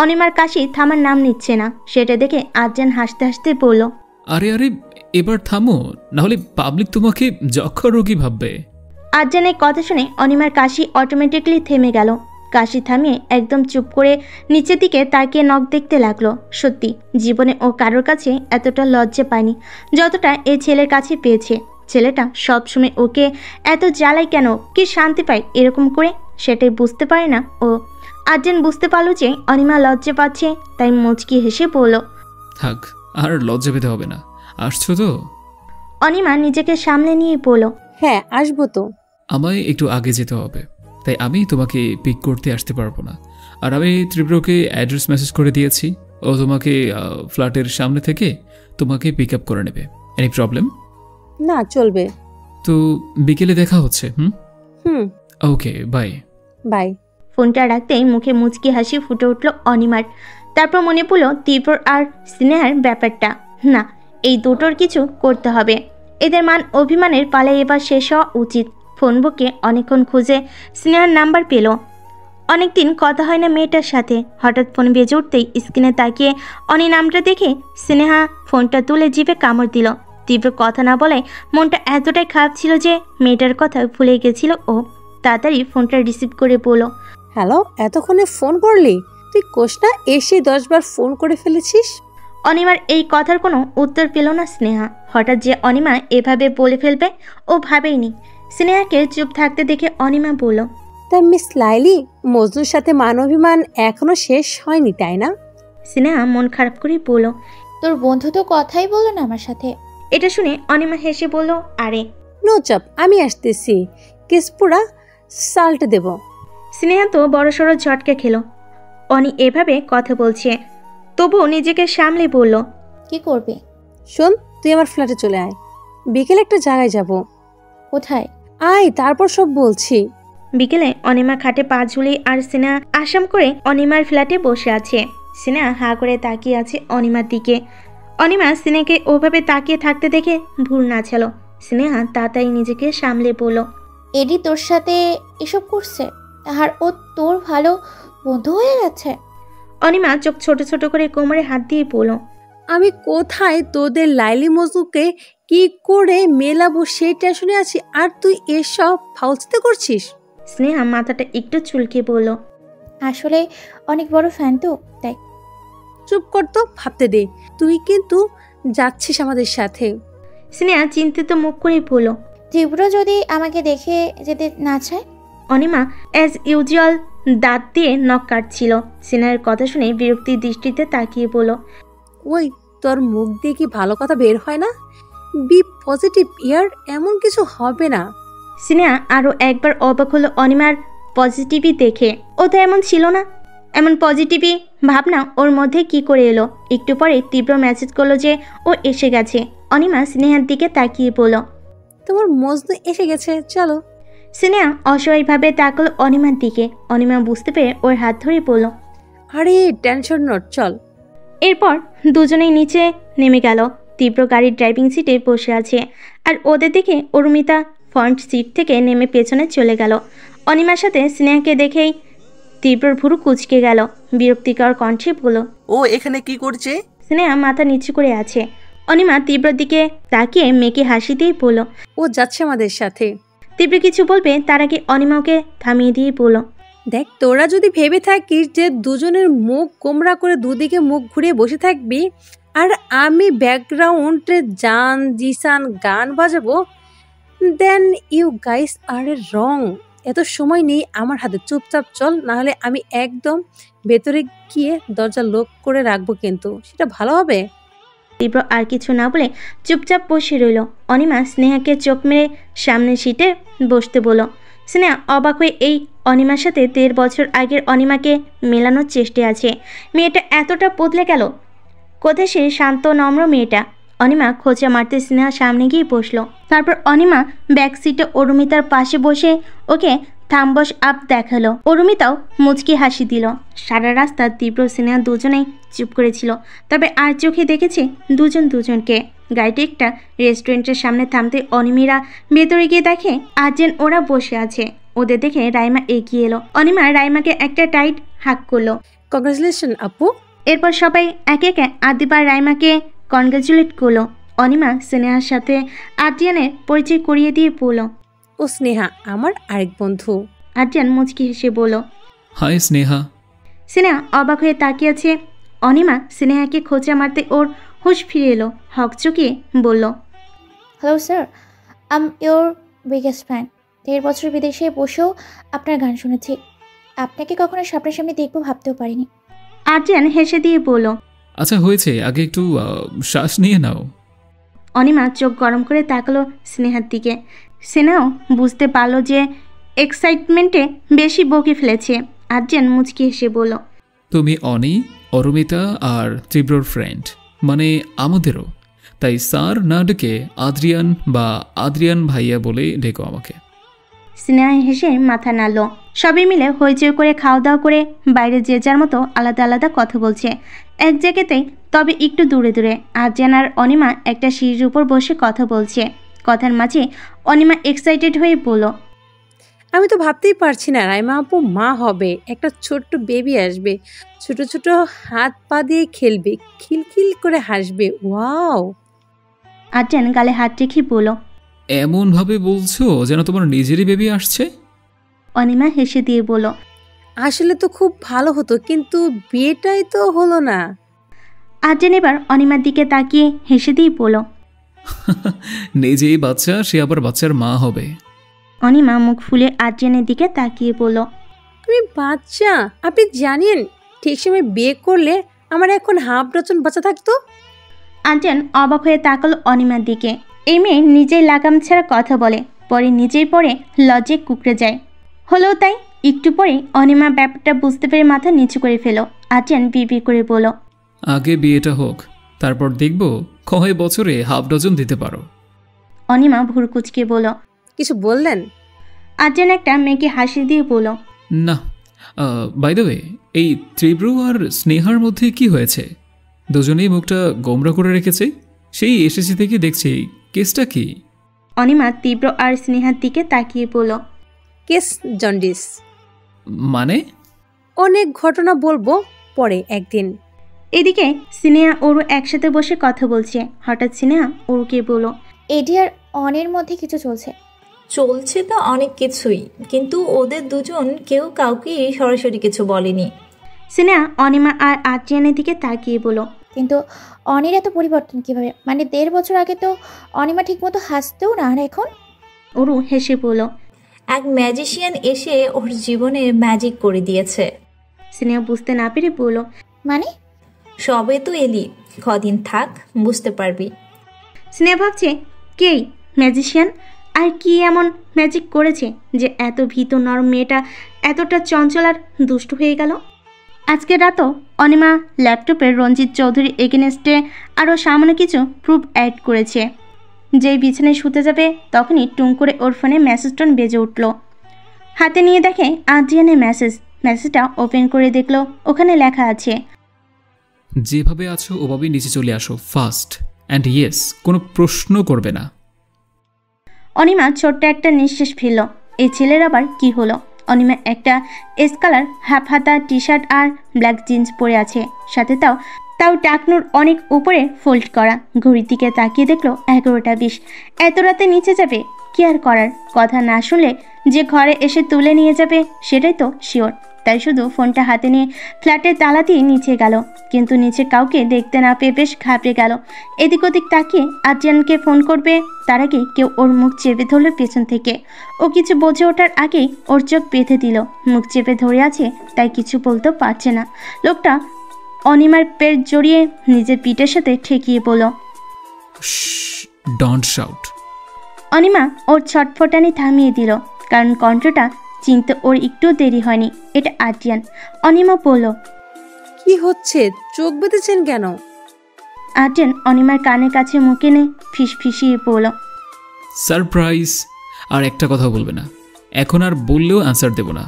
অনিমার কাশি থামার নাম নিচ্ছে না। সেটা দেখে আরজান হাসতে হাসতে বলল, আরে আরে এবার থামো, নাহলে পাবলিক তোমাকে যক্ষা রোগী ভাববে। আরজানের কথা শুনে অনিমার কাশি অটোমেটিকলি থেমে গেল। কাশি থামিয়ে একদম চুপ করে নিচের দিকে তাকিয়ে নখ দেখতে লাগলো। সত্যি জীবনে ও কারোর কাছে এতটা লজ্জা পায়নি যতটা এই ছেলের কাছে পেয়েছে। ছেলেটা সবসময় ওকে এত জ্বালায় কেন, কি শান্তি পায় এরকম করে, সেটাই বুঝতে পারে না ও। আরজান বুঝতে পারলো যে অনিমা লজ্জা পাচ্ছে, তাই মুচকি হেসে বলল, থাক আর লজ্জা পেতে হবে না, আসছো তো? অনিমা নিজেকে সামলে নিয়ে বলল, হ্যাঁ আসবো তো। আমায় একটু আগে যেতে হবে, তাই আমি তোমাকে পিক করতে আসতে পারবো না। আর আমি তীব্রকে অ্যাড্রেস মেসেজ করে দিয়েছি, ও তোমাকে ফ্ল্যাটের সামনে থেকে তোমাকে পিক আপ করে নেবে। Any problem? না চলবে। তো বিকেলে দেখা হচ্ছে। হুম ওকে বাই। বাই। ফোনটা রাখতেই মুখে মুচকি হাসি ফুটে উঠল অনিমার। তারপর মনে পড়ল তীব্র আর স্নেহার ব্যাপারটা। না, এই দুটোর কিছু করতে হবে। এদের মান অভিমানের পালায় এবার শেষ হওয়া উচিত। ফোন বুকে অনেকক্ষণ খুঁজে স্নেহার নাম্বার পেল। অনেকদিন কথা হয় না মেয়েটার সাথে। হঠাৎ ফোন বেজে উঠতেই স্ক্রিনে তাকিয়ে অনি নামটা দেখে স্নেহা ফোনটা তুলে জিভে কামড় দিল। তীব্র কথা না বলায় মনটা এতটাই খারাপ ছিল যে মেয়েটার কথা ভুলে গেছিল ও। তাড়াতাড়ি ফোনটা রিসিভ করে বলল, হ্যালো, এতক্ষণে ফোন করলি? তুই কোষ না এসে 10 বার ফোন করে ফেলেছিস। অনিমার এই কথার কোনো উত্তর পেল না স্নেহা। হঠাৎ যে অনিমা এভাবে বলে ফেলবে ও ভাবেইনি। স্নেহাকে চুপ থাকতে দেখে অনিমা বলল, তা মিস লাইলি, মজনুর সাথে মানবিমান এখনো শেষ হয়নি তাই না? স্নেহা মন খারাপ করে বলল, তোর বন্ধু তো কথাই বলো না আমার সাথে। এটা শুনে অনিমা হেসে বলল, আরে নো চাপ, আমি আসতেছি, কিসপুরা সাল্ট দেব। স্নেহা তো বড়সড় ঝটকে খেল। অনি এভাবে কথা বলছে, তবুও নিজেকে সামলে বলল, কি করবে? শোন, তুই আমার ফ্ল্যাটে চলে আয়, বিকেলে একটা জায়গায় যাব। কোথায়? আয়, তারপর সব বলছি। বিকেলে অনিমা খাটে পা ঝুলিয়ে আর স্নেহা আসাম করে অনিমার ফ্ল্যাটে বসে আছে। স্নেহা হা করে তাকিয়ে আছে অনিমার দিকে। অনিমা স্নেহাকে ওভাবে তাকিয়ে থাকতে দেখে ভুল না ছিল। স্নেহা তাড়াতাড়ি নিজেকে সামলে বলল, এডি তোর সাথে এসব করছে আর ও তোর ভালো বন্ধু হয়ে গেছে? অনিমা চোখ ছোট ছোট করে কোমরে হাত দিয়ে বলল, আমি কোথায় তোদের লাইলি মজনুকে কি করে মেলাবো সেই টেনশনে আছি, আর তুই এসব ফাউলচিতে করছিস। স্নেহা মাথাটা একটু চুলকে বলল, আসলে অনেক বড় ফ্যান তো তাই। চুপ কর তো, ভাবতে দে। তুই কিন্তু যাচ্ছিস আমাদের সাথে। স্নেহা চিন্তিত মুখ করে বলল, তীব্র যদি আমাকে দেখে যেতে না চায়? অনিমা অ্যাজ ইউজুয়াল দাঁত দিয়ে নখ কাটছিল। স্নেহার কথা শুনে বিরক্তির দৃষ্টিতে তাকিয়ে বলল, ওই তোর মুখ দিয়ে কি ভালো কথা বের হয় না? বি পজিটিভ ইয়ার, এমন কিছু হবে না। স্নেহা আরও একবার অবাক হলো অনিমার পজিটিভই দেখে। ও তো এমন ছিল না। এমন পজিটিভই ভাবনা ওর মধ্যে কি করে এলো? একটু পরে তীব্র মেসেজ করলো যে ও এসে গেছে। অনিমা স্নেহার দিকে তাকিয়ে বলল, তোমার মজনু এসে গেছে, চলো। স্নেহা অসহায়ভাবে তাকালো অনিমার দিকে। অনিমা বুঝতে পেরে ওর হাত ধরে বলল, আরে টেনশন নট, চল। এরপর দুজনেই নিচে নেমে গেল। তীব্র গাড়ির ড্রাইভিং সিটে বসে আছে আর ওদের দেখে অরুমিতা ফ্রন্ট সিট থেকে নেমে পেছনে চলে গেল। অনিমার সাথে স্নেহাকে দেখেই তীব্রর ভুরু কুঁচকে গেল। বিরক্তিকর কণ্ঠে বলল, ও এখানে কি করছে? স্নেহা মাথা নিচু করে আছে। অনিমা তীব্রর দিকে তাকিয়ে মেয়েকে হাসি দিয়ে বলল, ও যাচ্ছে আমাদের সাথে। তীব্র কিছু বলবে তার আগে অনিমা ওকে থামিয়ে দিয়ে বলল, দেখ, তোরা যদি ভেবে থাকিস যে দুজনের মুখ কোমড়া করে দুদিকে মুখ ঘুরিয়ে বসে থাকবি আর আমি ব্যাকগ্রাউন্ডে জান জিসান গান বাজাবো, দেন ইউ গাইস আর রং। এত সময় নেই আমার হাতে, চুপচাপ চল, নাহলে আমি একদম ভেতরে গিয়ে দরজা লক করে রাখবো, কিন্তু সেটা ভালো হবে। তীব্র আর কিছু না বলে চুপচাপ বসে রইল। অনিমা স্নেহাকে চোখ মেরে সামনের সিটে বসতে বলল। স্নেহা অবাক হয়ে এই অনিমার সাথে 13 বছর আগের অনিমাকে মেলানোর চেষ্টায় আছে। মেয়েটা এতটা বদলে গেল কোথায়? সে শান্ত নম্র মেয়েটা। অনিমা খোঁচা মারতে স্নেহা সামনে গিয়ে বসলো। তারপর অনিমা ব্যাক সিটে অরুমিতার পাশে বসে ওকে থাম্বস আপ দেখালো। অরুমিতাও মুচকি হাসি দিল। সারা রাস্তা তীব্র স্নেহা দুজনেই চুপ করেছিল, তবে আর চোখে দেখেছে দুজন দুজনকে। গাড়িটি একটা রেস্টুরেন্টের সামনে থামতে অনিমিরা ভেতরে গিয়ে দেখে আর্জেন ওরা বসে আছে। ওদের দেখে রাইমা এগিয়ে এলো। অনিমা রাইমাকে একটা টাইট হাক করলো। কংগ্রাচুলেশন আপু। এরপর সবাই একে একে আদিবা আর রাইমাকে কনগ্রাচুলেট করলো। অনিমা স্নেহার সাথে আদ্রিয়ানের পরিচয় করিয়ে দিয়ে বলল, ও স্নেহা আমার আরেক বন্ধু। আদ্রিয়ান মুচকি হেসে বলল। হাই স্নেহা। স্নেহা অবাক হয়ে তাকিয়েছে। অনিমা স্নেহাকে খোঁচা মারতে ওর হুঁশ ফিরে এলো। হকচকিয়ে বলল, hello sir, am your biggest fan. 1.5 বছর বিদেশে বসেও আপনার গান শুনেছি। আপনাকে কখনো সামনাসামনি দেখবো ভাবতেও পারিনি। আদ্রিয়ান হেসে দিয়ে বলল, আচ্ছা হয়েছে, আগে একটু শ্বাস নিয়ে নাও। অনিমা চোখ গরম করে তাকালো স্নেহার দিকে। স্নেহাও বুঝতে পারল যে এক্সাইটমেন্টে বেশি বকে ফেলেছে। আদ্রিয়ান মুচকি হেসে বলল, তুমি অনি, অরুমিতা আর তীব্রর ফ্রেন্ড, মানে আমাদেরও। তাই স্যার না ডেকে আদ্রিয়ান বা আদ্রিয়ান ভাইয়া বলে ডেকো আমাকে। স্নেহা হেসে মাথা নাড়ল। সবাই মিলে হইচই করে খাওয়া দাওয়া করে বাইরে যে যার মতো আলাদা আলাদা কথা বলছে এক জায়গাতেই, তবে একটু দূরে দূরে। আদ্রিয়ান আর অনিমা একটা সিঁড়ির উপর বসে কথা বলছে। কথার মাঝে অনিমা এক্সাইটেড হয়ে বলল, আমি তো ভাবতেই পারছি না রাইমা আপু মা হবে, একটা ছোট্ট বেবি আসবে, ছোট ছোট হাত পা দিয়ে খেলবে, খিলখিল করে হাসবে। ওয়াও। আদ্রিয়ান গালে হাত রেখে বলল, এমনভাবে বলছো যেন তোমার নিজেরই বেবি আসছে। অনিমা হেসে দিয়ে বলল, আসলে তো খুব ভালো হতো, কিন্তু বিয়েটাই তো হলো না। আদ্রিয়ান এবার অনিমার দিকে তাকিয়ে হেসে দিয়ে বলল, নিজেই বাচ্চা, সে আবার বাচ্চার মা হবে। অনিমা মুখ ফুলে আদ্রিয়ানের দিকে তাকিয়ে বলল, আমি বাচ্চা? আপনি জানেন ঠিক সময় বিয়ে করলে আমার এখন হাফ ডজন বাচ্চা থাকতো। আদ্রিয়ান অবাক হয়ে তাকালো অনিমার দিকে। এই মেয়ে নিজেই লাগাম ছাড়া কথা বলে, পরে নিজেই পরে লজ্জায় কুকড়ে যায়। হলেও তাই একটু পরে অনিমা ব্যাপারটা বুঝতে পেরে মাথা নিচু করে ফেলো। আদ্রিয়ান বিড়বিড় করে বলল, আগে বিয়েটা হোক, তারপর দেখব কয় বছরে হাফ ডজন দিতে পারো। অনিমা ভুরকুচকে বলল, কিছু বললেন? আদ্রিয়ান একটা মেয়েকে হাসি দিয়ে বলল, না। বাই দ্য ওয়ে, এই তীব্র আর স্নেহার মধ্যে কি হয়েছে? দুজনেই মুখটা গোমরা করে রেখেছে। সেই এসেছি থেকে দেখছি, কেসটা কি? অনিমা তীব্র আর স্নেহার দিকে তাকিয়ে বলল, কেস জন্ডিস। মানে? অনেক ঘটনা বলবো পরে একদিন। এদিকে স্নেহা ওরু একসাথে বসে কথা বলছে। হঠাৎ স্নেহা ওরুকে বলল, এডি আর অনের মধ্যে কিছু চলছে। চলছে তো অনেক কিছুই, কিন্তু ওদের দুজন কেউ কাউকে সরাসরি কিছু বলেনি। স্নেহা অনিমা আর আদ্রিয়ানের দিকে তাকিয়ে বলল, কিন্তু অনির এত পরিবর্তন কিভাবে? মানে 1.5 বছর আগে তো অনিমা ঠিকমতো হাসতেও না, আর এখন? ওরু হেসে বলল, এক ম্যাজিশিয়ান এসে ওর জীবনে ম্যাজিক করে দিয়েছে। স্নেহা বুঝতে না পেরে বলল, মানে? সবে তো এলি, কদিন থাক, বুঝতে পারবি। স্নেহা ভাবছে কেই ম্যাজিশিয়ান, আর কি এমন ম্যাজিক করেছে যে এত ভীত নরম মেয়েটা এতটা চঞ্চল আর দুষ্ট হয়ে গেল। আজকে রাতও অনিমা ল্যাপটপে রঞ্জিত চৌধুরী এগেনস্টে আরও সামান্য কিছু প্রুফ অ্যাড করেছে। যেই বিছানায় শুতে যাবে তখনই টুং করে ওর ফোনে মেসেজটন বেজে উঠল। হাতে নিয়ে দেখে আদ্রিয়ানের মেসেজটা ওপেন করে দেখলো ওখানে লেখা আছে, যেভাবে আছো ওভাবেই নিচে চলে আসো ফাস্ট অ্যান্ড ইয়েস, কোনো প্রশ্ন করবে না। অনিমা ছোট্ট একটা নিঃশ্বাস ফেলল। এই ছেলের আবার কি হলো? অনিমা একটা এসকালার হাফ হাতা টি শার্ট আর ব্ল্যাক জিন্স পরে আছে, সাথে তাও টাকনুর অনেক উপরে ফোল্ড করা। ঘড়ির দিকে তাকিয়ে দেখলো 11টা 20। এত রাতে নিচে যাবে? কি আর করার, কথা না শুনলে যে ঘরে এসে তুলে নিয়ে যাবে সেটাই তো শিওর। তাই শুধু ফোনটা হাতে নিয়ে ফ্ল্যাটের তালা দিয়ে নিচে গেল, কিন্তু নিচে কাউকে দেখতে না পেয়ে বেশ ঘাবড়ে গেল। এদিক ওদিক তাকিয়ে আদ্রিয়ানকে ফোন করবে, তার আগে কেউ ওর মুখ চেপে ধরলো পেছন থেকে। ও কিছু বোঝে ওঠার আগেই ওর চোখ বেঁধে দিল। মুখ চেপে ধরে আছে তাই কিছু বলতেও পারছে না। লোকটা অনিমার পেট জড়িয়ে নিজের পিঠের সাথে ঠেকিয়ে বলল, ডোন্ট শাউট। অনিমা ওর ছটফটানি থামিয়ে দিল, কারণ কণ্ঠটা চিনতে ওর একটু দেরি হয়নি। এটা আদ্রিয়ান। অনিমা বলল, কি হচ্ছে? চোখ বেঁধেছেন কেন? আদ্রিয়ান অনিমার কানের কাছে মুখ এনে ফিসফিসিয়ে বলল, সারপ্রাইজ। আর একটা কথা বলবে না, এখন আর বললেও অ্যান্সার দেব না,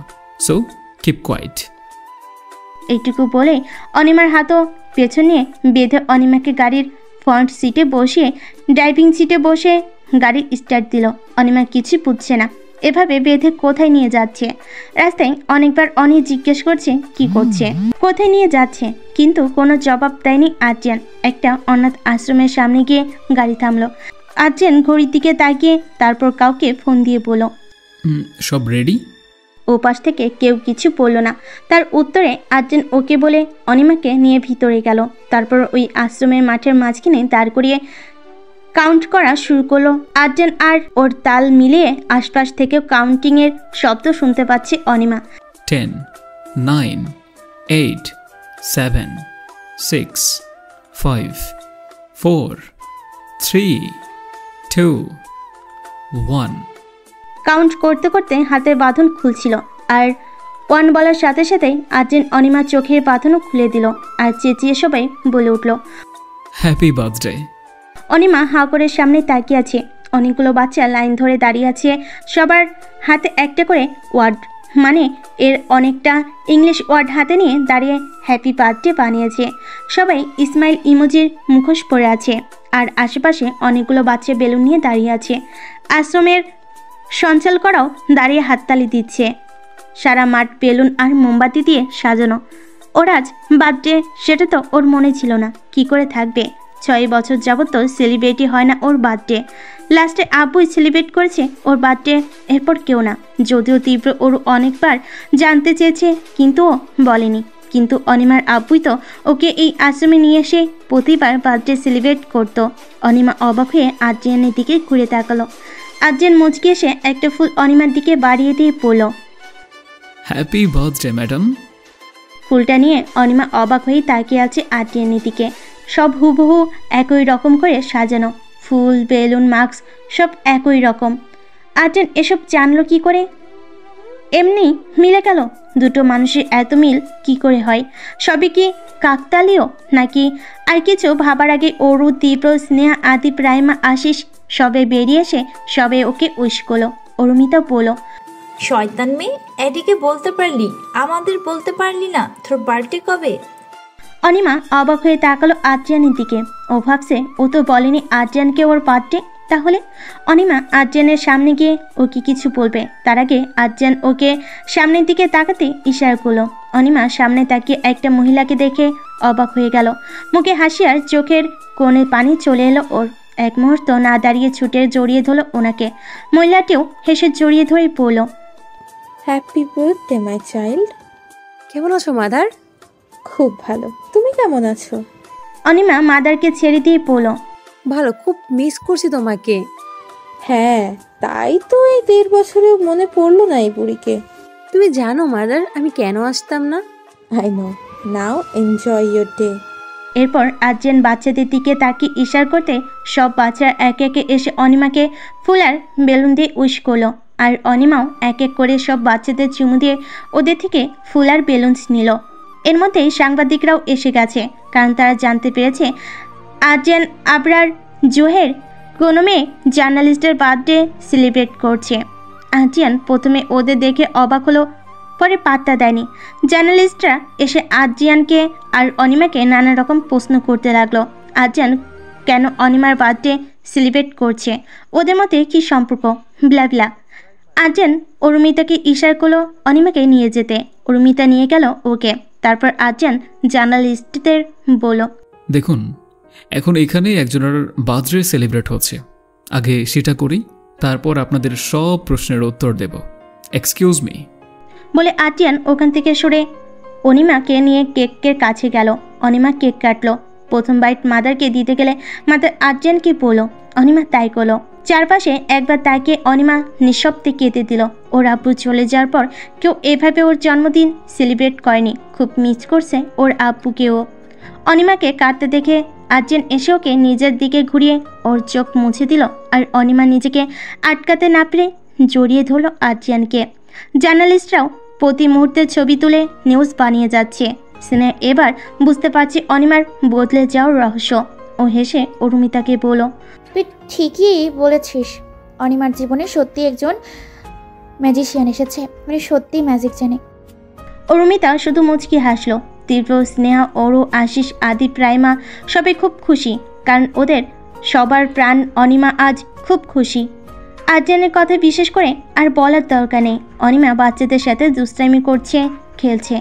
সো কিপ কোয়াইট। এইটুকু বলে অনিমার হাতও পেছন নিয়ে বেঁধে অনিমাকে গাড়ির ফ্রন্ট সিটে বসিয়ে ড্রাইভিং সিটে বসে গাড়ির স্টার্ট দিল। অনিমা কিছু বুঝছে না। এভাবে বেঁধে কোথায় নিয়ে যাচ্ছে? রাস্তায় অনেকবার অনি জিজ্ঞেস করছে কি করছে, কোথায় নিয়ে যাচ্ছে, কিন্তু কোনো জবাব দেয়নি আর্জিয়ান। একটা অনাথ আশ্রমের সামনে গিয়ে গাড়ি থামলো। আর্জিয়ান ঘড়ির দিকে তাকিয়ে তারপর কাউকে ফোন দিয়ে বলল, সব রেডি? ওপাশ থেকে কেউ কিছু বলল না। তার উত্তরে আর্জিয়ান ওকে বলে অনিমাকে নিয়ে ভিতরে গেল। তারপর ওই আশ্রমের মাঠের মাঝখানে দাঁড় করিয়ে কাউন্ট করা শুরু করলো। আর্জিয়ান আর ওর তাল মিলিয়ে আশপাশ থেকেও কাউন্টিংয়ের শব্দ শুনতে পাচ্ছে অনিমা। 10, 9, 8, 7, 6, 5, 4, 3, 2, 1। কাউন্ট করতে করতে হাতের বাঁধন খুলছিল, আর 1 বলার সাথে সাথেই আর্জিয়ান অনিমার চোখের বাঁধনও খুলে দিল, আর চেঁচিয়ে সবাই বলে উঠল, হ্যাপি বার্থডে। অনিমা হাঁ করে সামনে তাকিয়ে আছে। অনেকগুলো বাচ্চা লাইন ধরে দাঁড়িয়ে আছে, সবার হাতে একটা করে ওয়ার্ড, মানে এর অনেকটা ইংলিশ ওয়ার্ড হাতে নিয়ে দাঁড়িয়ে হ্যাপি বার্থডে বানিয়েছে। সবাই ইসমাইল ইমোজির মুখোশ পরে আছে, আর আশেপাশে অনেকগুলো বাচ্চা বেলুন নিয়ে দাঁড়িয়ে আছে। আশ্রমের সঞ্চালকরাও দাঁড়িয়ে হাততালি দিচ্ছে। সারা মাঠ বেলুন আর মোমবাতি দিয়ে সাজানো। ওর আজ বার্থডে, সেটা তো ওর মনে ছিল না, কি করে থাকবে? 6 বছর যাবত তো সেলিব্রেটই হয় না ওর বার্থডে। লাস্টে আব্বুই সেলিব্রেট করেছে ওর বার্থডে, এরপর কেউ না। যদিও তীব্র ওর অনেকবার জানতে চেয়েছে, কিন্তু ও বলেনি। কিন্তু অনিমার আব্বুই তো ওকে এই আশ্রমে নিয়ে এসে প্রতিবার বার্থডে সেলিব্রেট করতো। অনিমা অবাক হয়ে আর্জিয়ানের দিকে ঘুরে তাকালো। আর্জিয়ান মুচকি এসে একটা ফুল অনিমার দিকে বাড়িয়ে দিয়ে বলল, হ্যাপি বার্থডে ম্যাডাম। ফুলটা নিয়ে অনিমা অবাক হয়ে তাকিয়ে আছে আর্জিয়ানের দিকে। সব হুবহু একই রকম করে সাজানো, ফুল, বেলুন, মাস্ক সব একই রকম। আর্জিয়ান এসব জানলো কি করে? এমনি মিলে গেল? দুটো মানুষের এত মিল কি করে হয়? সবই কি কাকতালীয়, নাকি আর কিছু? ভাবার আগে অরু, তীব্র, স্নেহা, আদিপ, রাইমা, আশিস সবে বেরিয়ে এসে সবে ওকে উইশ করলো। অরুমিতা বলল, শয়তান মেয়ে, এদিকে বলতে পারলি, আমাদের বলতে পারলি না তোর বার্থডে কবে? অনিমা অবাক হয়ে তাকালো আর্জিয়ানের দিকে। ও ভাবছে ও তো বলেনি আর্জিয়ানকে ওর বার্থডে। তাহলে অনিমা আর্জিয়ানের সামনে গিয়ে ওকে কিছু বলবে, তার আগে আর্জিয়ান ওকে সামনের দিকে তাকাতে ইশারা করলো। অনিমা সামনে তাকিয়ে একটা মহিলাকে দেখে অবাক হয়ে গেল। মুখে হাসি আর চোখের কোণে পানি চলে এলো ওর। এক মুহূর্ত না দাঁড়িয়ে ছুটে জড়িয়ে ধরল ওনাকে। মহিলাটিও হেসে জড়িয়ে ধরে বলল, হ্যাপি বার্থডে মাই চাইল্ড। কেমন আছো মাদার? খুব ভালো, তুমি কেমন আছো? অনিমা মাদারকে ছেড়ে দিয়ে বলল, ভালো, খুব মিস করছি তোমাকে। হ্যাঁ, তাই তো এই 1.5 বছরেও মনে পড়লো না এই বুড়িকে। তুমি জানো মাদার, আমি কেন আসতাম না? I know, now enjoy your day. এরপর আর্জিয়ান বাচ্চাদের দিকে তাকিয়ে ইশারা করতে সব বাচ্চারা একে একে এসে অনিমাকে ফুল আর বেলুন দিয়ে উইশ করলো। আর অনিমাও এক এক করে সব বাচ্চাদের চুমু দিয়ে ওদের থেকে ফুল আর বেলুনস নিল। এর মধ্যেই সাংবাদিকরাও এসে গেছে, কারণ তারা জানতে পেরেছে আর্জিয়ান আবরার জোহের কোনো মেয়ে জার্নালিস্টের বার্থডে সেলিব্রেট করছে। আর্জিয়ান প্রথমে ওদের দেখে অবাক হলো, পরে পাত্তা দেয়নি। জার্নালিস্টরা এসে আর্জিয়ানকে আর অনিমাকে নানা রকম প্রশ্ন করতে লাগলো। আর্জিয়ান কেন অনিমার বার্থডে সেলিব্রেট করছে, ওদের মধ্যে কী সম্পর্ক, ব্লা। আর্জিয়ান অরুমিতাকে ইশারা করলো অনিমাকে নিয়ে যেতে। অরুমিতা নিয়ে গেল ওকে। তারপর আর্জিয়ান জার্নালিস্টদের বলল, দেখুন, এখন এখানে একজনের বার্থডে সেলিব্রেট হচ্ছে, আগে সেটা করি, তারপর আপনাদের সব প্রশ্নের উত্তর দেব। Excuse me. বলে আর্জিয়ান ওখান থেকে সরে অনিমাকে নিয়ে কেকের কাছে গেল। অনিমা কেক কাটলো। প্রথম বাইট মাদারকে দিতে গেলে মাদার আর্জিয়ানকে বলল। অনিমা তাই করলো। চারপাশে একবার তাকিয়ে অনিমা নিঃশব্দে কেঁদে দিল। ওর আব্বু চলে যাওয়ার পর কেউ এভাবে ওর জন্মদিন সেলিব্রেট করেনি। খুব মিস করছে ওর আব্বুকেও। অনিমাকে কাঁদতে দেখে আর্জিয়ান এসে ওকে নিজের দিকে ঘুরিয়ে ওর চোখ মুছে দিল। আর অনিমা নিজেকে আটকাতে না পেরে জড়িয়ে ধরল আর্জিয়ানকে। জার্নালিস্টরাও প্রতি মুহূর্তে ছবি তুলে নিউজ বানিয়ে যাচ্ছে। স্নেহা এবার বুঝতে পারছে অনিমার বদলে যাওয়ার রহস্য। ও হেসে অরুমিতাকে বলল, তুই ঠিকই বলেছিস, অনিমার জীবনে সত্যি একজন ম্যাজিশিয়ান এসেছে, মানে সত্যি ম্যাজিক জানে। অরুমিতা শুধু মুচকি হাসলো। তীব্র, স্নেহা, অরু, আশিস, আদিপ, রাইমা সবাই খুব খুশি, কারণ ওদের সবার প্রাণ অনিমা আজ খুব খুশি। আর্যনের কথা বিশেষ করে আর বলার দরকার নেই। অনিমা বাচ্চাদের সাথে দুষ্টামি করছে, খেলছে,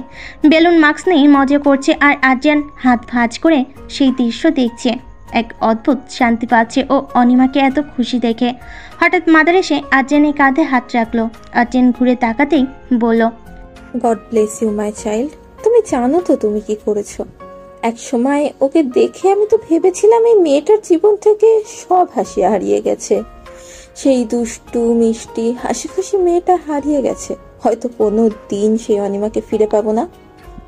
বেলুন মাস্ক নিয়ে মজা করছে, আর আর্যন হাত ভাঁজ করে সেই দৃশ্য দেখছে। এক অদ্ভুত শান্তি পাচ্ছে ও অনিমাকে এত খুশি দেখে। হঠাৎ মাদার এসে আর্যনের কাঁধে হাত রাখলো। আর্যন ঘুরে তাকাতেই বলল, God bless you my child. তুমি জানো তো তুমি কি করেছো। এক সময় ওকে দেখে আমি তো ভেবেছিলাম এই মেয়েটার জীবন থেকে সব হাসি হারিয়ে গেছে। সেই দুষ্টু মিষ্টি হাসি খুশি মেয়েটা হারিয়ে গেছে। হয়তো কোনো দিন সেই অনিমাকে ফিরে পাবো না।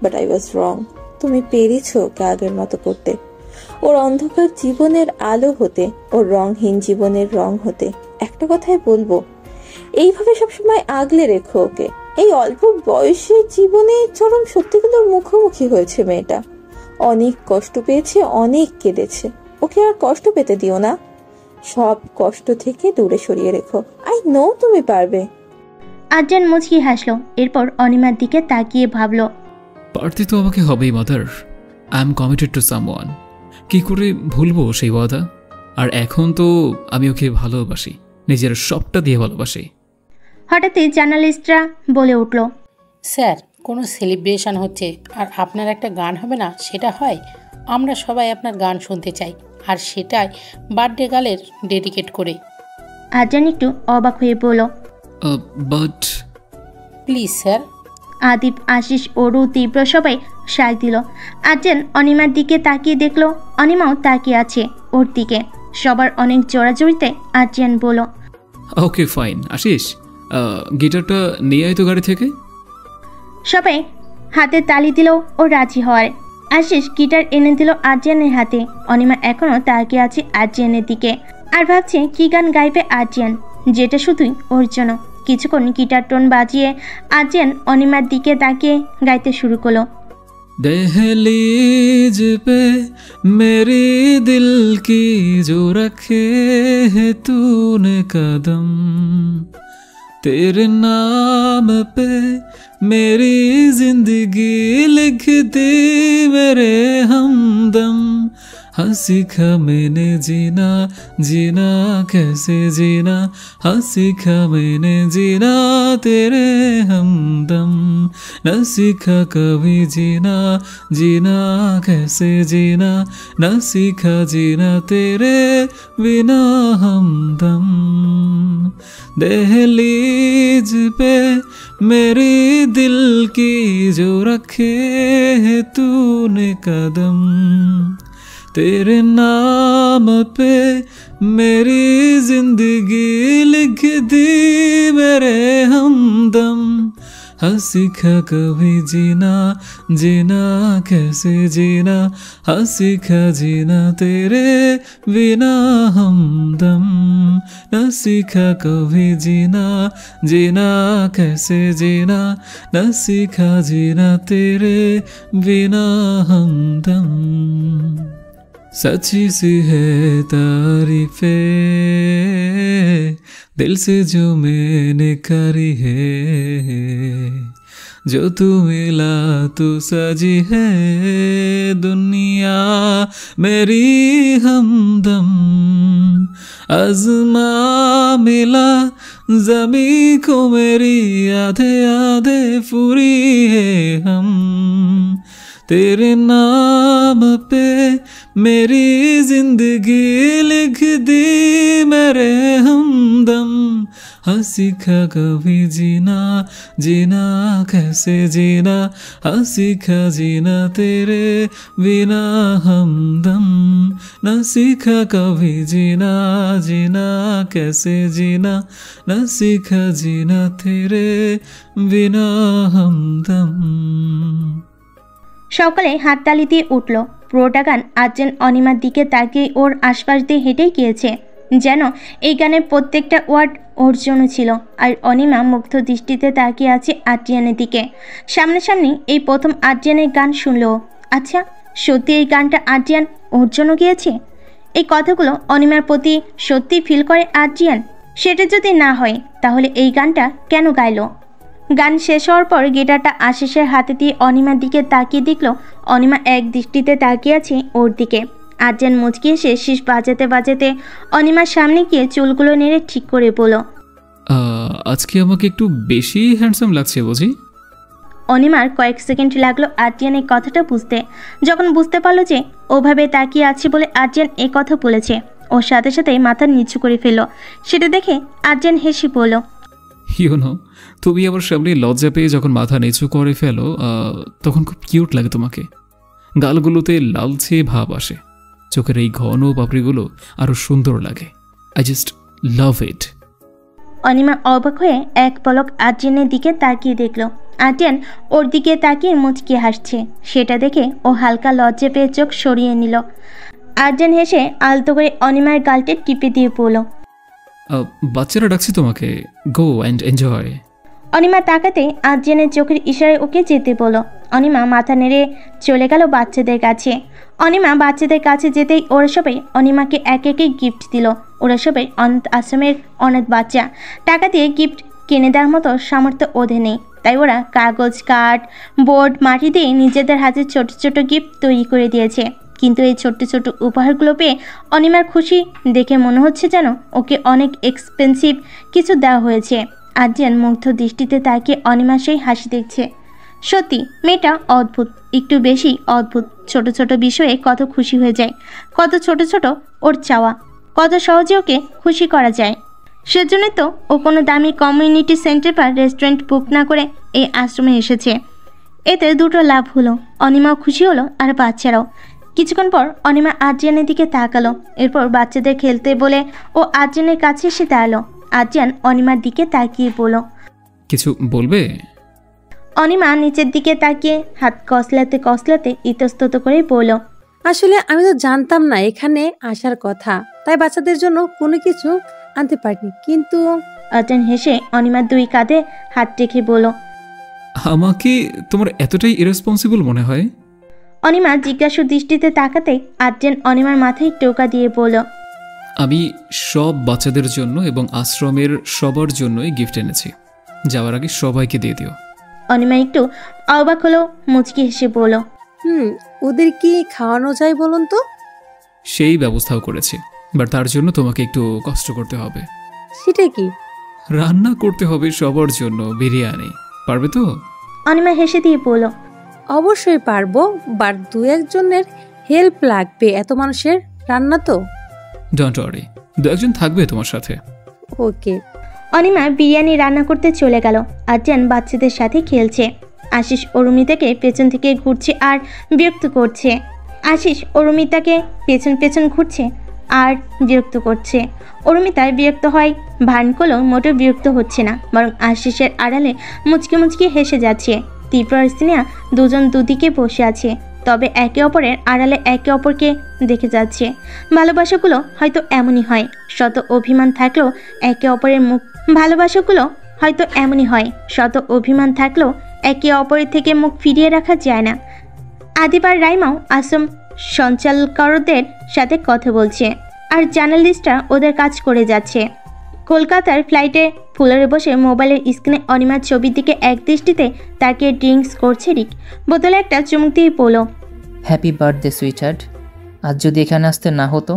বাট আই ওয়াজ রং। তুমি পেরেছো ওকে আগের মতো করতে, ওর অন্ধকার জীবনের আলো হতে, ওর রংহীন জীবনের রং হতে। একটা কথাই বলবো, এইভাবে সবসময় আগলে রেখো ওকে। এই অল্প বয়সের জীবনে চরম সত্যিগুলোর মুখোমুখি হয়েছে মেয়েটা। অনেক কষ্ট পেয়েছে, অনেক কেঁদেছে। ওকে আর কষ্ট পেতে দিও না। সব কষ্ট থেকে দূরে সরিয়ে রেখো। আই নো তুমি পারবে। আর্যন মুচকি হাসলো। এরপর অনিমার দিকে তাকিয়ে ভাবলো, পারতে তো আমাকে হবেই mother. I am committed to someone. কি করে ভুলবো সেই ওয়াদা? আর এখন তো আমি ওকে ভালোবাসি, নিজের সবটা দিয়ে ভালোবাসি। হঠাৎই জার্নালিস্টরা বলে উঠল, স্যার, কোনো সেলিব্রেশন হচ্ছে আর আপনার একটা গান হবে না, সেটা হয়? আমরা সবাই আপনার গান শুনতে চাই, আর সেটাই বার্থডে গার্লের ডেডিকেট করে। আর্যন একটু অবাক হয়ে বলল, but please sir. আদিপ, Ashis, Aru, তীব্র সবাই সায় দিল। আর্যন অনিমার দিকে তাকিয়ে দেখলো অনিমাও তাকিয়ে আছে ওর দিকে। সবার অনেক জোড়াজড়িতে আর্যন বলল, ওকে ফাইন। আশিস, গিটারটা নিয়ে আয় তো গাড়ি থেকে। সবাই হাতে তালি দিল ও রাজি হওয়ার। আশিস গিটার এনে দিল আর্যনের হাতে। অনিমা এখনো তাকিয়ে আছে আর্যনের দিকে আর ভাবছে কি গান গাইবে আর্যন, যেটা শুধুই ওর জন্য। কিছুক্ষণ গিটার টোন বাজিয়ে আর্যন অনিমার দিকে তাকিয়ে গাইতে শুরু করলো, दहलीज पे मेरी दिल की जो रखे है तूने कदम, तेरे नाम पे मेरी जिंदगी लिख दी मेरे हमदम, हाँ सीखा मैंने जीना, जीना कैसे जीना, हाँ सीखा मैंने जीना तेरे हमदम, न सीखा कभी जीना, जीना कैसे जीना, न सीखा जीना तेरे बिना हमदम, दहलीज पे मेरी दिल की जो रखे है तूने कदम, तेरे नाम पे मेरी जिंदगी लिख दी मेरे हमदम, हाँ सीखा कभी जीना, जीना कैसे जीना, हाँ सीखा जीना तेरे बिना हमदम, न सीखा कभी जीना, जीना कैसे जीना, न सीखा जीना तेरे बिना हमदम। सच्ची सी है तारीफे दिल से जो मैंने करी है, जो तू मिला तू सजी है दुनिया मेरी हमदम, आज़मा मिला ज़मी को मेरी आधे आधे पूरी है हम, तेरे नाम पे मेरी जिंदगी लिख दी मेरे हमदम, हाँ सीखा कभी जीना, जीना कैसे जीना, हाँ सीखा जीना तेरे बिना हमदम, न सीखा कभी जीना, जीना कैसे जीना, न सीखा जीना तेरे बिना हमदम। সকালে হাততালি দিয়ে উঠল। পুরোটা গান আর্যন অনিমার দিকে তাকিয়ে ওর আশপাশ দিয়ে হেঁটেই গিয়েছে, যেন এই গানের প্রত্যেকটা ওয়ার্ড ওর জন্য ছিল। আর অনিমা মুগ্ধ দৃষ্টিতে তাকিয়ে আছে আর্যনের দিকে। সামনাসামনি এই প্রথম আর্যনের গান শুনল। আচ্ছা, সত্যি এই গানটা আর্যন ওর জন্য গিয়েছে? এই কথাগুলো অনিমার প্রতি সত্যি ফিল করে আর্যন? সেটা যদি না হয় তাহলে এই গানটা কেন গাইলো? গান শেষ হওয়ার পর গিটারটা আশিসের হাতে দিয়ে অনিমার দিকে তাকিয়ে দেখল অনিমা এক দৃষ্টিতে তাকিয়ে আছে ওর দিকে। আদ্রিয়ান মুচকি এসে শীষ বাজাতে বাজাতে অনিমার সামনে গিয়ে চুলগুলো নেড়ে ঠিক করে বলল, আজকে আমাকে একটু বেশি হ্যান্ডসাম লাগছে বুঝি? অনিমার কয়েক সেকেন্ড লাগলো আদ্রিয়ান এই কথাটা বুঝতে। যখন বুঝতে পারলো যে ওভাবে তাকিয়ে আছে বলে আদ্রিয়ান এই কথা বলেছে, ওর সাথে সাথে মাথা নিচু করে ফেলল। সেটা দেখে আদ্রিয়ান হেসে বলল, ইউনো, তুমি আমার সামনে লজ্জা পেয়ে যখন মাথা নিচু করে ফেলো তখন খুব কিউট লাগে তোমাকে। গালগুলোতে লালচে ভাব আসে, চোখের এই ঘন পাপড়িগুলো আরো সুন্দর লাগে। আই জাস্ট লাভ ইট। অনিমা অবাক হয়ে এক পলক আদ্রিয়ানের দিকে তাকিয়ে দেখল। আদ্রিয়ান ওর দিকে তাকিয়ে মুচকি হাসছে। সেটা দেখে ও হালকা লজ্জা পেয়ে চোখ সরিয়ে নিল। আদ্রিয়ান হেসে আলতো করে অনিমার গালটে টিপে দিয়ে বলল, বাচ্চারা ডাকছে তোমাকে, গো অ্যান্ড এনজয়। অনিমা তাকাতে আদ্রিয়ানের চোখের ইশারায় ওকে যেতে বলল। অনিমা মাথা নেড়ে চলে গেল বাচ্চাদের কাছে। অনিমা বাচ্চাদের কাছে যেতেই ওরা সবাই অনিমাকে এক একে গিফট দিল। ওরা সবাই অনাথ আশ্রমের অনাথ বাচ্চা, টাকা দিয়ে গিফট কিনে দেওয়ার মতো সামর্থ্য ওদের নেই, তাই ওরা কাগজ, কাঠ, বোর্ড, মাটি দিয়ে নিজেদের হাতে ছোট ছোট গিফট তৈরি করে দিয়েছে। কিন্তু এই ছোট্ট ছোট উপহারগুলো পেয়ে অনিমার খুশি দেখে মনে হচ্ছে যেন ওকে অনেক এক্সপেন্সিভ কিছু দেওয়া হয়েছে। আদ্রিয়ান মুগ্ধ দৃষ্টিতে তাকিয়ে অনিমার সেই হাসি দেখছে। সত্যি মেয়েটা অদ্ভুত, একটু বেশি অদ্ভুত। ছোট ছোট বিষয়ে কত খুশি হয়ে যায়, কত ছোট ছোট ওর চাওয়া, কত সহজে ওকে খুশি করা যায়। সেজন্যই তো ও কোনো দামি কমিউনিটি সেন্টার বা রেস্টুরেন্ট বুক না করে এই আশ্রমে এসেছে। এতে দুটো লাভ হলো, অনিমাও খুশি হলো আর বাচ্চারাও। কিছুক্ষণ পর অনিমা আদ্রিয়ানের দিকে তাকালো। এরপর বাচ্চাদের খেলতে বলে ও আদ্রিয়ানের কাছে এসে দাঁড়ালো। আদ্রিয়ান অনিমার দিকে তাকিয়ে বলল, কিছু বলবে? অনিমা নিচের দিকে তাকিয়ে হাত কসলাতে কসলাতে ইতস্তত করে বলল, আসলে আমি তো জানতাম না এখানে আসার কথা, তাই বাচ্চাদের জন্য কোনো কিছু আনতে পারিনি। কিন্তু আদ্রিয়ান হেসে অনিমার দুই কাঁধে হাত রেখে বলল, আমাকে তোমার এতটাই ইরেসপন্সিবল মনে হয়? অনিমা জিজ্ঞাসু দৃষ্টিতে তাকাতে আদ্রিয়ান অনিমার মাথায় টোকা দিয়ে বলল, আমি সব বাচ্চাদের জন্য এবং আশ্রমের সবার জন্যই গিফট এনেছি, যাওয়ার আগে সবাইকে দিয়ে দিও। অনিমা একটু অবাক হলো, মুচকি হেসে বলল, ওদের কি খাওয়ানো যায় বলুন তো? সেই ব্যবস্থাও করেছি, বাট তার জন্য তোমাকে একটু কষ্ট করতে হবে। সেটা কি? রান্না করতে হবে সবার জন্য বিরিয়ানি, পারবে তো? অনিমা হেসে দিয়ে বলল, অবশ্যই পারবো, বাট দু একজনের হেল্প লাগবে, এত মানুষের রান্না তো। ডোন্ট ওয়ারি, দু একজন থাকবে তোমার সাথে। ওকে। অনিমা বিরিয়ানি রান্না করতে চলে গেল। আদ্রিয়ান বাচ্চাদের সাথে খেলছে। আশিস অরুমিতাকে পেছন থেকে ঘুরছে আর বিরক্ত করছে। আশিস অরুমিতাকে পেছন পেছন ঘুরছে আর বিরক্ত করছে। অরুমিতা বিরক্ত হয় ভান করলেও মোটেও বিরক্ত হচ্ছে না, বরং আশিসের আড়ালে মুচকি মুচকি হেসে যাচ্ছে। তীব্র আর স্নেহা দুজন দুদিকে বসে আছে, তবে একে অপরের আড়ালে একে অপরকে দেখে যাচ্ছে। ভালোবাসাগুলো হয়তো এমনই হয়, শত অভিমান থাকলেও একে অপরের মুখ ভালোবাসাগুলো হয়তো এমনই হয়, শত অভিমান থাকলেও একে অপরের থেকে মুখ ফিরিয়ে রাখা যায় না। আদিব আর রাইমাও আশ্রম সঞ্চালকদের সাথে কথা বলছে, আর জার্নালিস্টরা ওদের কাজ করে যাচ্ছে। কলকাতার ফ্লাইটে ফ্লোরে বসে মোবাইলের স্ক্রিনে অনিমার ছবির দিকে এক দৃষ্টিতে তাকিয়ে ড্রিঙ্কস করছে রিক। বোতলে একটা চুমুক দিয়ে বলল, হ্যাপি বার্থডে সুইটহার্ট। আজ যদি এখানে আসতে না হতো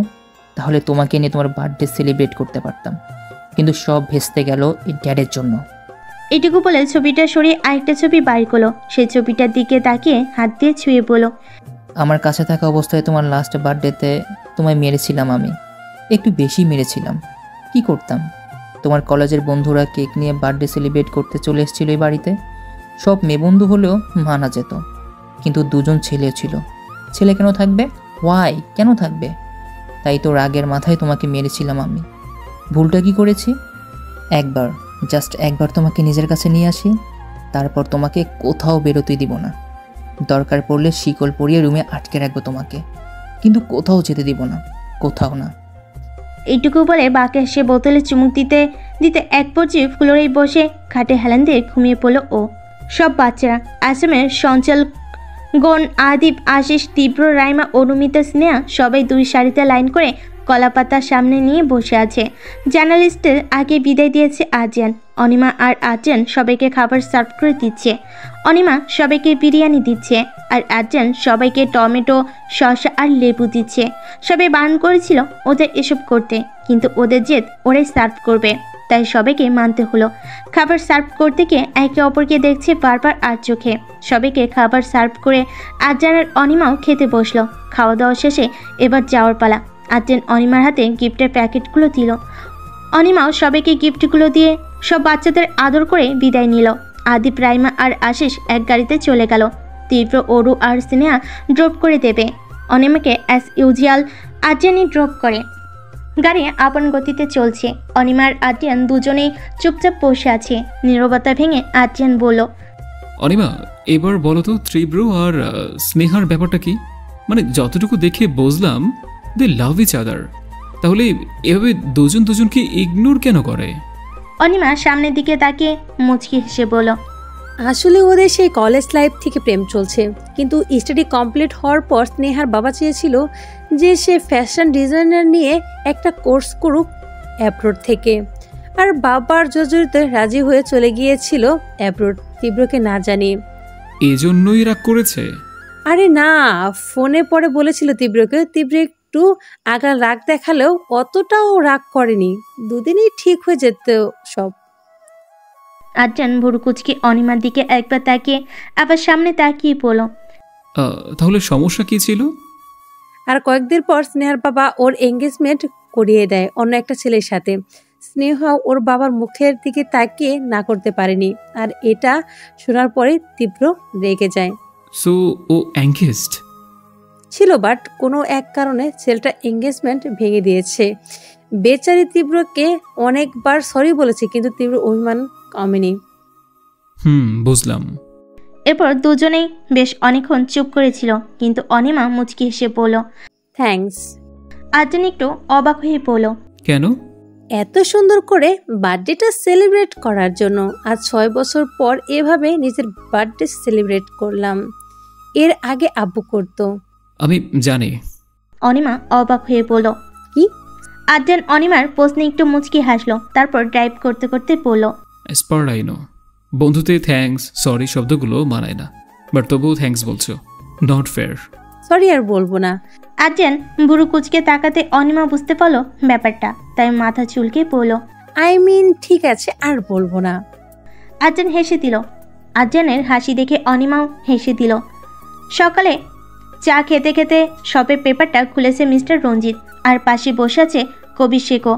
তাহলে তোমাকে নিয়ে তোমার বার্থডে সেলিব্রেট করতে পারতাম, কিন্তু সব ভেস্তে গেল এই ড্যাডের জন্য। এটুকু বলে ছবিটা সরিয়ে আরেকটা ছবি বার করলো। সেই ছবিটার দিকে তাকিয়ে হাত দিয়ে ছুঁয়ে বলল, আমার কাছে থাকা অবস্থায় তোমার লাস্ট বার্থডেতে তোমায় মেরেছিলাম, আমি একটু বেশি মেরেছিলাম। কি করতাম? তোমার কলেজের বন্ধুরা কেক নিয়ে বার্থডে সেলিব্রেট করতে চলে এসেছিল এই বাড়িতে। সব মেয়ে বন্ধু হলেও মানা যেত, কিন্তু দুজন ছেলে ছিল। ছেলে কেন থাকবে? ওয়াই, কেন থাকবে? তাই তো রাগের মাথায় তোমাকে মেরেছিলাম আমি। ভুলটা কি করেছি? একবার, জাস্ট একবার তোমাকে নিজের কাছে নিয়ে আসি, তারপর তোমাকে কোথাও বেরোতেই দিব না। দরকার পড়লে শিকল পরিয়ে রুমে আটকে রাখবো তোমাকে, কিন্তু কোথাও যেতে দিব না, কোথাও না। এইটুকু বলে বাঁকে সে বোতলে চুমুক দিতে দিতে এক পর্যায়ে ফ্লোরে বসে খাটে হেলান দিয়ে ঘুমিয়ে পড়ল ও। সব বাচ্চারা আশ্রমের সঞ্চালকগণ আদিব, আশিস, তীব্র, রাইমা, অরুমিতা, স্নেহা সবাই দুই সারিতে লাইন করে কলাপাতার সামনে নিয়ে বসে আছে। জার্নালিস্টের আগে বিদায় দিয়েছে আদ্রিয়ান। অনিমা আর আর্যান সবাইকে খাবার সার্ভ করে দিচ্ছে। অনিমা সবাইকে বিরিয়ানি দিচ্ছে আর আর্যান সবাইকে টমেটো, শসা আর লেবু দিচ্ছে। সবাই বারণ করেছিল ওদের এসব করতে, কিন্তু ওদের জেদ ওরাই সার্ভ করবে, তাই সবাইকে মানতে হলো। খাবার সার্ভ করতে গিয়ে একে অপরকে দেখছে বারবার আর চোখে। সবাইকে খাবার সার্ভ করে আর্যান আর অনিমাও খেতে বসলো। খাওয়া দাওয়া শেষে এবার যাওয়ার পালা। আর্যান অনিমার হাতে গিফটের প্যাকেটগুলো দিল। অনিমাও সবাইকে গিফটগুলো দিয়ে সব বাচ্চাদের আদর করে বিদায় নিল। আদিপ, রাইমা আর আশিস এক গাড়িতে চলে গেল। তীব্র, অরু আর স্নেহা ড্রপ করে দেবে। অনিমাকে অ্যাজ ইউজুয়াল আর্যানই ড্রপ করে। গাড়ি আপন গতিতে চলছে। অনিমা আর আর্যান দুজনেই চুপচাপ বসে আছে। নীরবতা ভেঙে আর্যান বলল, অনিমা, এবার বলো তো তীব্র আর স্নেহার ব্যাপারটা কি? মানে যতটুকু দেখে বুঝলাম দে লাভ ইচ আদার, তাহলে এভাবে দুজন দুজনকে ইগনোর কেন করে? অনিমা সামনের দিকে তাকিয়ে মুচকি হেসে বলল, আসলে ওদের সেই কলেজ লাইফ থেকে প্রেম চলছে, কিন্তু স্টাডি কমপ্লিট হওয়ার পর স্নেহার বাবা চেয়েছিল যে সে ফ্যাশন ডিজাইনার নিয়ে একটা কোর্স করুক অ্যাব্রোড থেকে, আর বাবার জোরে রাজি হয়ে চলে গিয়েছিল অ্যাব্রোড, তীব্রকে না জানিয়ে। এজন্যই রাগ করেছে? আরে না, ফোনে পরে বলেছিল তীব্রকে। তীব্র একটু আগার রাগ দেখালেও অতটাও রাগ করেনি, দুদিনই ঠিক হয়ে যেত সব। আর্যান ভুরু কুচকে অনিমার দিকে একবার তাকিয়ে আবার সামনে তাকিয়ে বলল, তাহলে সমস্যা কি ছিল? আর কয়েকদিন পর স্নেহার বাবা ওর এঙ্গেজমেন্ট করিয়ে দেয় অন্য একটা ছেলের সাথে। স্নেহ ওর বাবার মুখের দিকে তাকিয়ে না করতে পারেনি, আর এটা শোনার পরে তীব্র রেগে যায়। সো ও এঙ্গেজড ছিল, বাট কোনো এক কারণে ছেলেটা এঙ্গেজমেন্ট ভেঙে দিয়েছে। বেচারি তীব্রকে অনেকবার সরি বলেছে, কিন্তু তীব্র অভিমান কমেনি। বুঝলাম। এরপর দুজনেই বেশ অনেকক্ষণ চুপ করেছিল, কিন্তু অনিমা মুচকি হেসে বলল, থ্যাঙ্কস। আর্যান একটু অবাক হয়ে বলল, কেন? এত সুন্দর করে বার্থডেটা সেলিব্রেট করার জন্য। আজ 6 বছর পর এভাবে নিজের বার্থডে সেলিব্রেট করলাম। এর আগে আব্বু করতো। আমি জানি। অনিমা অবাক হয়ে বলল, কি? আর্যান অনিমার প্রশ্নে একটু মুচকি হাসলো, তারপর ড্রাইভ করতে করতে বলল, স্পারলাইনো বন্ধুতে থ্যাঙ্কস সরি শব্দগুলো মানায় না, বাট তবুও থ্যাঙ্কস বলছো, নট ফেয়ার। সরি আর বলবো না। আর্যান ভুরু কুচকে তাকাতে অনিমা বুঝতে পারলো ব্যাপারটা, তাই মাথা চুলকে বলল, আই মিন ঠিক আছে, আর বলবো না। আর্যান হেসে দিল। আর্যানের হাসি দেখে অনিমাও হেসে দিল। সকালে চা খেতে খেতে শপের পেপারটা খুলেছে মিস্টার রঞ্জিত, আর পাশে বসে আছে কবি শেখো।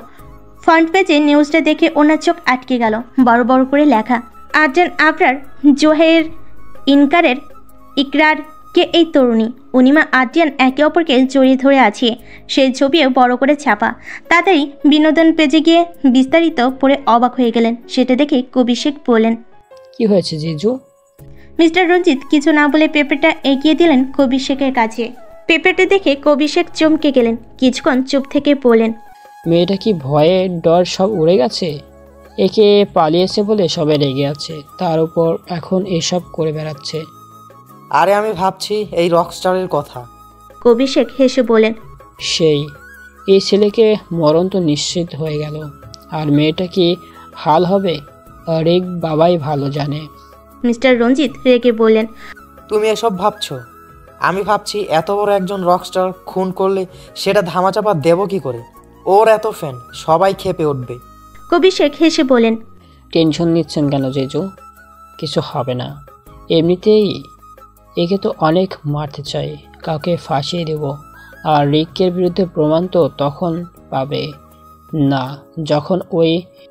ফ্রন্ট পেজে নিউজটা দেখে ওনার চোখ আটকে গেল। বড় বড় করে লেখা, আর্যান আবরার জোহের ইনকারের ইকরার কে এই তরুণী। অনিমা আর্যান একে অপরকে জড়িয়ে ধরে আছে, সেই ছবিও বড় করে ছাপা। তাড়াতাড়ি বিনোদন পেজে গিয়ে বিস্তারিত পড়ে অবাক হয়ে গেলেন। সেটা দেখে কবি শেখ বললেন, কি হয়েছে জিজু? মিস্টার রঞ্জিত কিছু না বলে পেপারটা এগিয়ে দিলেন কবি শেখের কাছে। পেপারটা দেখে কবি শেখ চমকে গেলেন। কিছুক্ষণ চুপ থেকে বললেন, মেয়েটা কি ভয়ে ডর সব উড়ে গেছে? একে পালিয়েছে বলে সবাই রেগে আছে, তার উপর এখন এসব করে বেড়াচ্ছে। আরে আমি ভাবছি এই রকস্টারের কথা। কবি শেখ হেসে বলেন, সেই এই ছেলেকে মরণ তো নিশ্চিত হয়ে গেল, আর মেয়েটা কি হাল হবে রেগ বাবাই ভালো জানে। মিস্টার রঞ্জিত রেগে বললেন, তুমি এসব ভাবছো? আমি ভাবছি এত বড় একজন রকস্টার খুন করলে সেটা ধামাচাপা দেব কি করে? ওর এত ফ্যান, সবাই খেপে উঠবে। কবি শেখ হেসে বলেন, টেনশন নিচ্ছেন কেন জিজু? কিছু হবে না, এমনিতেই একে তো অনেক মারতে চাই, কাউকে ফাঁসিয়ে দেব, আর রিকের বিরুদ্ধে প্রমাণ তো তখন পাবে না যখন ওই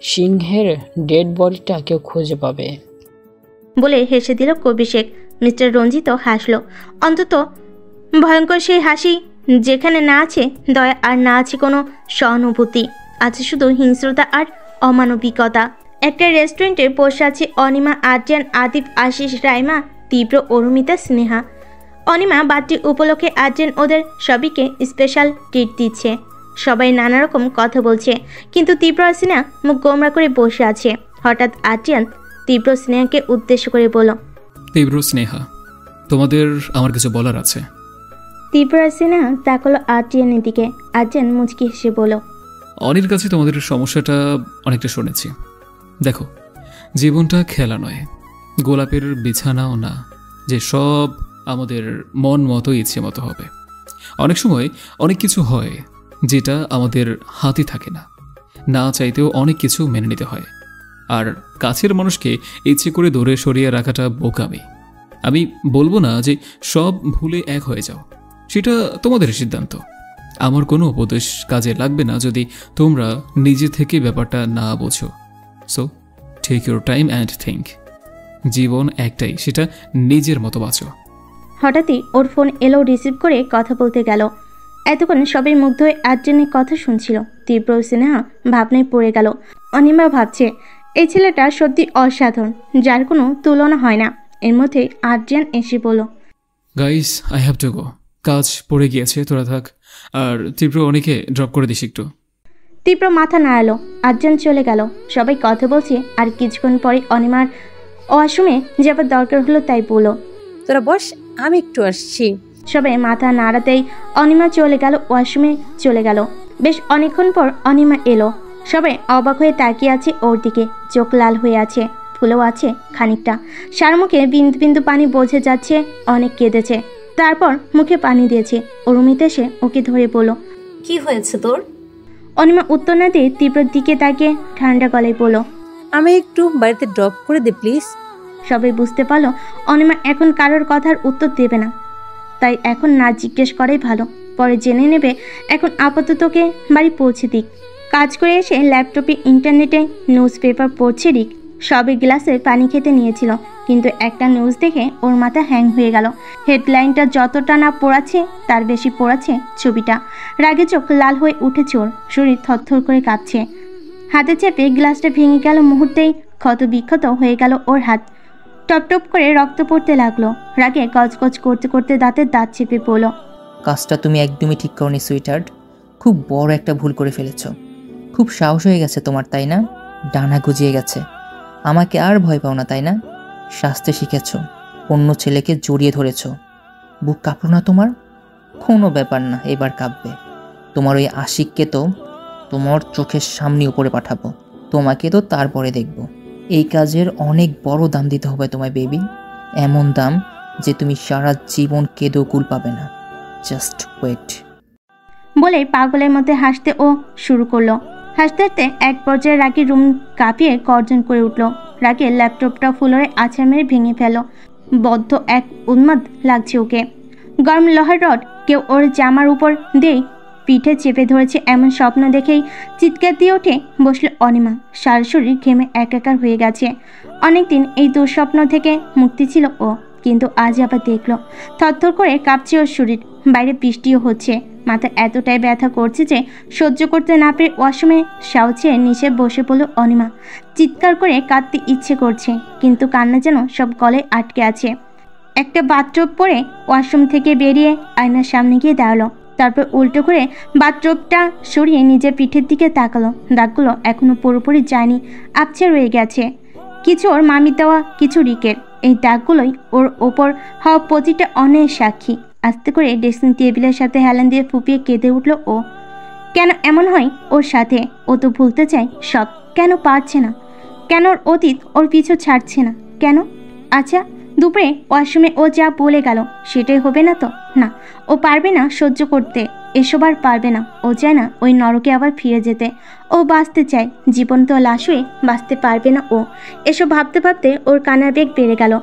সিংহের ডেড বডিটা কেউ খুঁজে পাবে। বলে হেসে দিল কবি শেখ। মিস্টার রঞ্জিতও হাসলো, অন্তত ভয়ঙ্কর সেই হাসি যেখানে না আছে দয়া আর না আছে কোনো সহানুভূতি, আছে শুধু হিংস্রতা আর অমানবিকতা। একটা রেস্টুরেন্টে বসে আছে অনিমা, আর্যান, আদিপ, আশিস, রাইমা, তীব্র, অরুমিতা, স্নেহা। অনিমা বার্থডে উপলক্ষে আর্যান ওদের সবাইকে স্পেশাল ট্রিট দিচ্ছে। সবাই নানা রকম কথা বলছে, কিন্তু তীব্র আর স্নেহা মুখ গোমরা করে বসে আছে। হঠাৎ আর্যান তীব্র স্নেহাকে উদ্দেশ্য করে বলল, তীব্র, স্নেহা, তোমাদের আমার কিছু বলার আছে। তীব্র আর স্নেহা তাকালো আর্যানের দিকে। আর্যান মুচকি হেসে বলল, অনির কাছে তোমাদের সমস্যাটা অনেকটা শুনেছি। দেখো, জীবনটা খেলা নয়, গোলাপের বিছানাও না যে সব আমাদের মন মতো ইচ্ছে মতো হবে। অনেক সময় অনেক কিছু হয় যেটা আমাদের হাতে থাকে না, না চাইতেও অনেক কিছু মেনে নিতে হয়। আর কাছের মানুষকে ইচ্ছে করে দূরে সরিয়ে রাখাটা বোকামি। আমি বলবো না যে সব ভুলে এক হয়ে যাও, সেটা তোমাদের সিদ্ধান্ত। আমার কোনো উপদেশ কাজে লাগবে না যদি তোমরা নিজে থেকে ব্যাপারটা না বোঝো। So take your time and think. জীবন একটাই, সেটা নিজের মতো বাঁচো। হঠাৎই ওর ফোন এলো, রিসিভ করে কথা বলতে গেল। এতক্ষণ সবাই মুগ্ধ হয়ে আর্যনের কথা শুনছিল। তীব্র স্নেহা ভাবনায় পড়ে গেল। অনিমা ভাবছে এই ছেলেটা সত্যি অসাধারণ, যার কোনো তুলনা হয় না। এর মধ্যে আর্যন এসে বলল, guys I have to go, কাজ পড়ে গিয়েছে, তোরা থাক। আর তীব্র অনেকে ড্রপ করে দিস একটু। তীব্র মাথা নাড়ালো। আর্যন চলে গেল। সবাই কথা বলছে। আর কিছুক্ষণ পরে অনিমার ওয়াশরুমে যাবার দরকার হলো, তাই বলল, তোরা বস, আমি একটু আসছি। সবাই মাথা নাড়াতেই অনিমা চলে গেল, ওয়াশরুমে চলে গেল। বেশ অনেকক্ষণ পর অনিমা এলো। সবাই অবাক হয়ে তাকিয়ে আছে ওর দিকে। চোখ লাল হয়ে আছে, ফুলেও আছে খানিকটা। সার মুখে বিন্দু বিন্দু পানি বোঝে যাচ্ছে, অনেক কেঁদেছে। তারপর মুখে পানি দিয়েছে। অরুমিত এসে ওকে ধরে বলল, কি হয়েছে তোর? অনিমা উত্তর না দিয়ে তীব্রর দিকে তাকিয়ে ঠান্ডা গলায় বলল, আমি একটু বাড়িতে ড্রপ করে দে প্লিজ। সবাই বুঝতে পারলো অনিমা এখন কারোর কথার উত্তর দেবে না, তাই এখন না জিজ্ঞেস করাই ভালো। পরে জেনে নেবে। এখন আপাতত তোকে বাড়ি পৌঁছে দিক। কাজ করে এসে ল্যাপটপে ইন্টারনেটে নিউজ পেপার পড়ছে রিক। সবে গ্লাসে পানি খেতে নিয়েছিল, কিন্তু একটা নিউজ দেখে ওর মাথা হ্যাং হয়ে গেল। হেডলাইনটা যতটা না পড়াচ্ছে তার বেশি পড়াচ্ছে ছবিটা। রাগে চোখ লাল হয়ে উঠেছে ওর, শরীর থরথর করে কাঁপছে। হাতে চেপে গ্লাসটা ভেঙে গেল, মুহূর্তেই ক্ষত বিক্ষত হয়ে গেল ওর হাত। টপ টপ করে রক্ত পড়তে লাগলো। রাগে গজগজ করতে করতে দাঁতের দাঁত চেপে পড়ল, কাজটা তুমি একদমই ঠিক করনি সুইটহার্ট, খুব বড় একটা ভুল করে ফেলেছ। খুব সাহস হয়ে গেছে তোমার, তাই না? ডানা গুজিয়ে গেছে। আমাকে আর ভয় পাও না, তাই না? শাস্তে শিখেছ, অন্য ছেলেকে জড়িয়ে ধরেছ। বুক কাঁপলো না তোমার? কোনো ব্যাপার না, এবার কাঁপবে। তোমার ওই আশিককে তো তোমার চোখের সামনে উপরে পাঠাবো, তোমাকে তো তারপরে দেখব। এই কাজের অনেক বড় দাম দিতে হবে তোমায় বেবি, এমন দাম যে তুমি সারা জীবন কেঁদেও কুল পাবে না। Just wait. বলে পাগলের মধ্যে হাসতে ও শুরু করলো। হাসতে হাসতে এক পর্যায়ে রাগে রুম কাঁপিয়ে গর্জন করে উঠল। রাগে ল্যাপটপটা ফুলরে আছাড় মেরে ভেঙে ফেল। বদ্ধ এক উন্মাদ লাগছে ওকে। গরম লোহার রড কেউ ওর জামার উপর দিয়ে পিঠে চেপে ধরেছে, এমন স্বপ্ন দেখেই চিৎকার দিয়ে ওঠে বসল অনিমা। সারা শরীর ঘেমে একাকার হয়ে গেছে। অনেকদিন এই দুঃস্বপ্ন থেকে মুক্তি ছিল ও, কিন্তু আজ আবার দেখলো থরথর করে কাঁপছে ওর শরীর। বাইরে বৃষ্টিও হচ্ছে। মাথা এতটাই ব্যথা করছে যে সহ্য করতে না পেরে ওয়াশরুমে সাউচে নিচে বসে পড়ল অনিমা। চিৎকার করে কাঁদতে ইচ্ছে করছে, কিন্তু কান্না যেন সব গলায় আটকে আছে। একটা বাথটব পরে ওয়াশরুম থেকে বেরিয়ে আয়নার সামনে গিয়ে দাঁড়ালো। তারপর উল্টো করে বাথটবটা সরিয়ে নিজের পিঠের দিকে তাকালো। দাগগুলো এখনো পুরোপুরি যায়নি, আপছে রয়ে গেছে। কিছু ওর মামির দেওয়া, কিছু রিকের। এই দাগগুলোই ওর ওপর হওয়া প্রতিটা অন্যায়ের সাক্ষী। আস্তে করে ড্রেসিং টেবিলের সাথে হেলান দিয়ে ফুপিয়ে কেঁদে উঠল ও। কেন এমন হয় ওর সাথে? ও তো ভুলতে চায় সব, কেন পারছে না? কেন ওর অতীত ওর পিছু ছাড়ছে না কেন? আচ্ছা, দুপুরে ওয়াশরুমে ও যা বলে গেল সেটাই হবে না তো? না, ও পারবে না সহ্য করতে, এসব আর পারবে না। ও চায় না ওই নরকে আবার ফিরে যেতে। ও বাঁচতে চায়, জীবন তো লাশ হয়ে বাঁচতে পারবে না ও। এসব ভাবতে ভাবতে ওর কান্নার বেগ বেড়ে গেল।